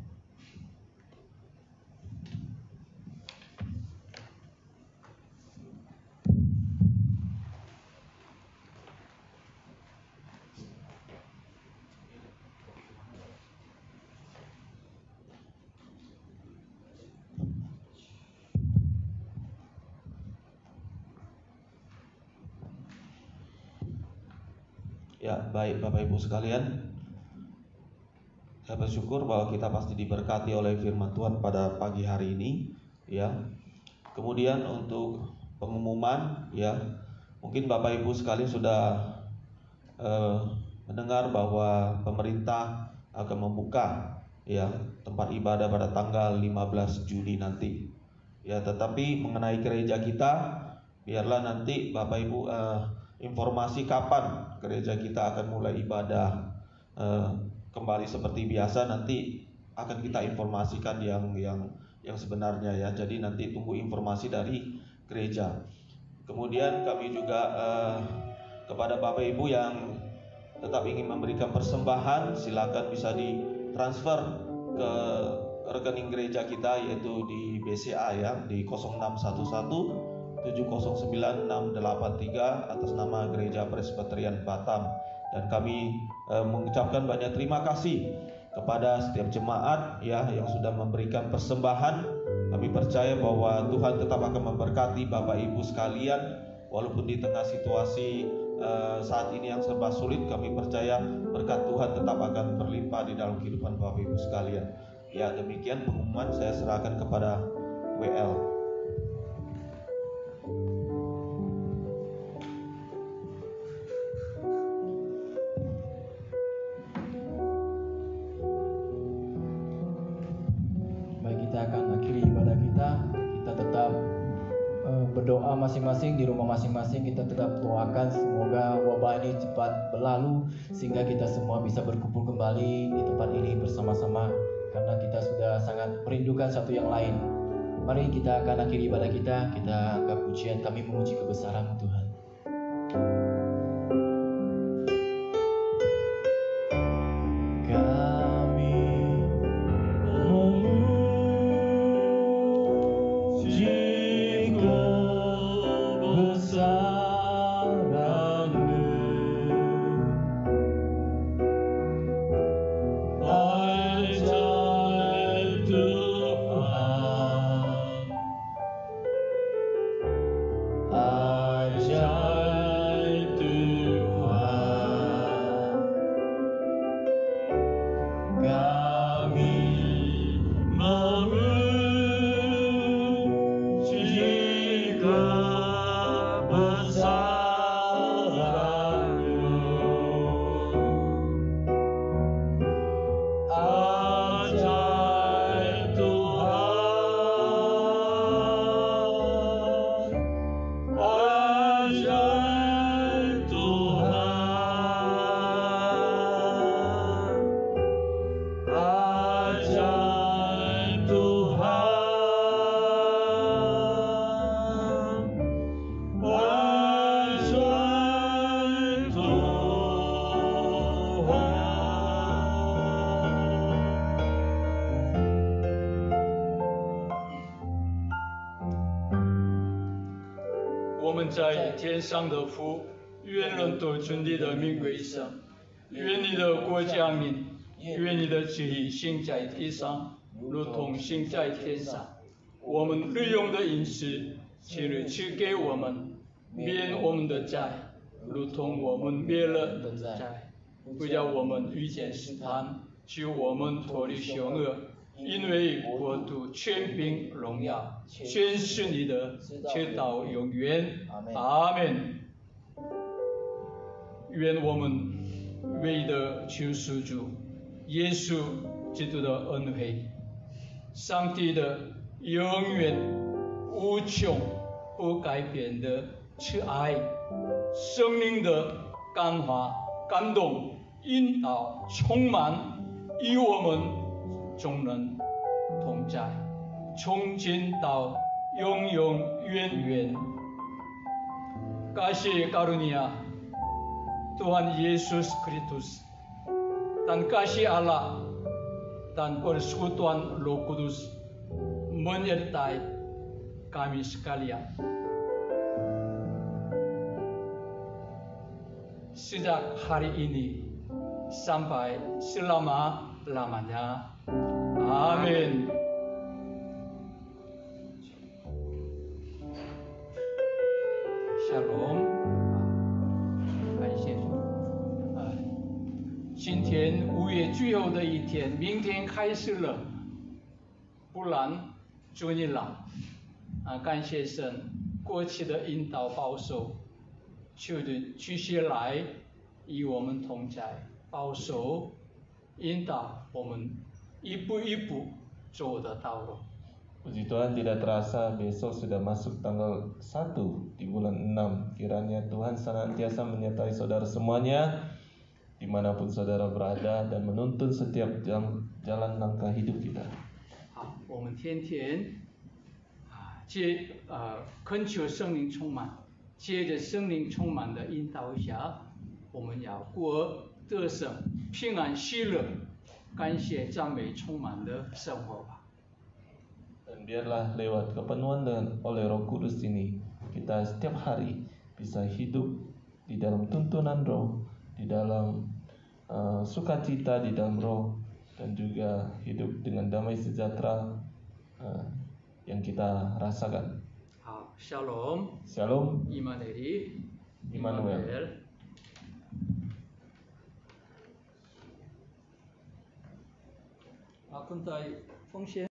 A: Ya, baik Bapak Ibu sekalian, saya bersyukur bahwa kita pasti diberkati oleh firman Tuhan pada pagi hari ini, ya. Kemudian untuk pengumuman, ya, mungkin Bapak Ibu sekalian sudah mendengar bahwa pemerintah akan membuka, ya, tempat ibadah pada tanggal 15 Juni nanti. Ya, tetapi mengenai gereja kita, biarlah nanti Bapak Ibu informasi kapan gereja kita akan mulai ibadah kembali seperti biasa, nanti akan kita informasikan yang sebenarnya, ya. Jadi nanti tunggu informasi dari gereja. Kemudian kami juga kepada Bapak Ibu yang tetap ingin memberikan persembahan, silakan bisa ditransfer ke rekening gereja kita, yaitu di BCA, ya, di 0611 709 683 atas nama Gereja Presbyterian Batam. Dan kami mengucapkan banyak terima kasih kepada setiap jemaat, ya, yang sudah memberikan persembahan. Kami percaya bahwa Tuhan tetap akan memberkati Bapak Ibu sekalian, walaupun di tengah situasi saat ini yang serba sulit. Kami percaya berkat Tuhan tetap akan berlimpah di dalam kehidupan Bapak Ibu sekalian. Ya, demikian pengumuman, saya serahkan kepada WL.
B: Berdoa masing-masing di rumah masing-masing, kita tetap doakan semoga wabah ini cepat berlalu sehingga kita semua bisa berkumpul kembali di tempat ini bersama-sama, karena kita sudah sangat merindukan satu yang lain. Mari kita akan akhiri ibadah kita angkat pujian, kami memuji kebesaran Tuhan.
D: 在天上的父，愿人都尊你的名为圣，愿你的国降临，愿你的旨意行在地上，如同行在天上。我们日用的饮食，今日赐给我们，免我们的债，如同我们免了人的债，不叫我们遇见试探，救我们脱离凶恶。因为国度、权柄、荣耀，全是你的，直到永远。阿门。愿我们唯一的救赎主耶稣基督的恩惠、上帝的永远无穷不改变的慈爱、生命的感化、感动、引导、充满，与我们众人同在，从今到永永远远。Kasih karunia Tuhan Yesus Kristus dan kasih Allah dan persekutuan Roh Kudus menyertai kami sekalian. Sejak hari ini sampai selama-lamanya. Amin. Shalom. 感谢主。今天5月最后的一天，明天开始了，不然祝你了。感谢神过去的引导保守，求的继续来与我们同在，保守引导我们一步一步走的道路。
A: Puji Tuhan, tidak terasa besok sudah masuk tanggal 1 di bulan 6. Kiranya Tuhan senantiasa menyertai saudara semuanya dimanapun saudara berada dan menuntun setiap jalan langkah hidup kita.
D: 好，我们天天恳求圣灵充满，接着圣灵充满的引导一下，我们要过得胜、平安、喜乐、感谢、赞美充满的生活吧。
A: Dan biarlah lewat kepenuhan oleh Roh Kudus ini, kita setiap hari bisa hidup di dalam tuntunan Roh, di dalam sukacita di dalam Roh, dan juga hidup dengan damai sejahtera yang kita rasakan.
D: 好 ，Shalom。
A: Shalom。
D: Immanuel。 好，现在奉献。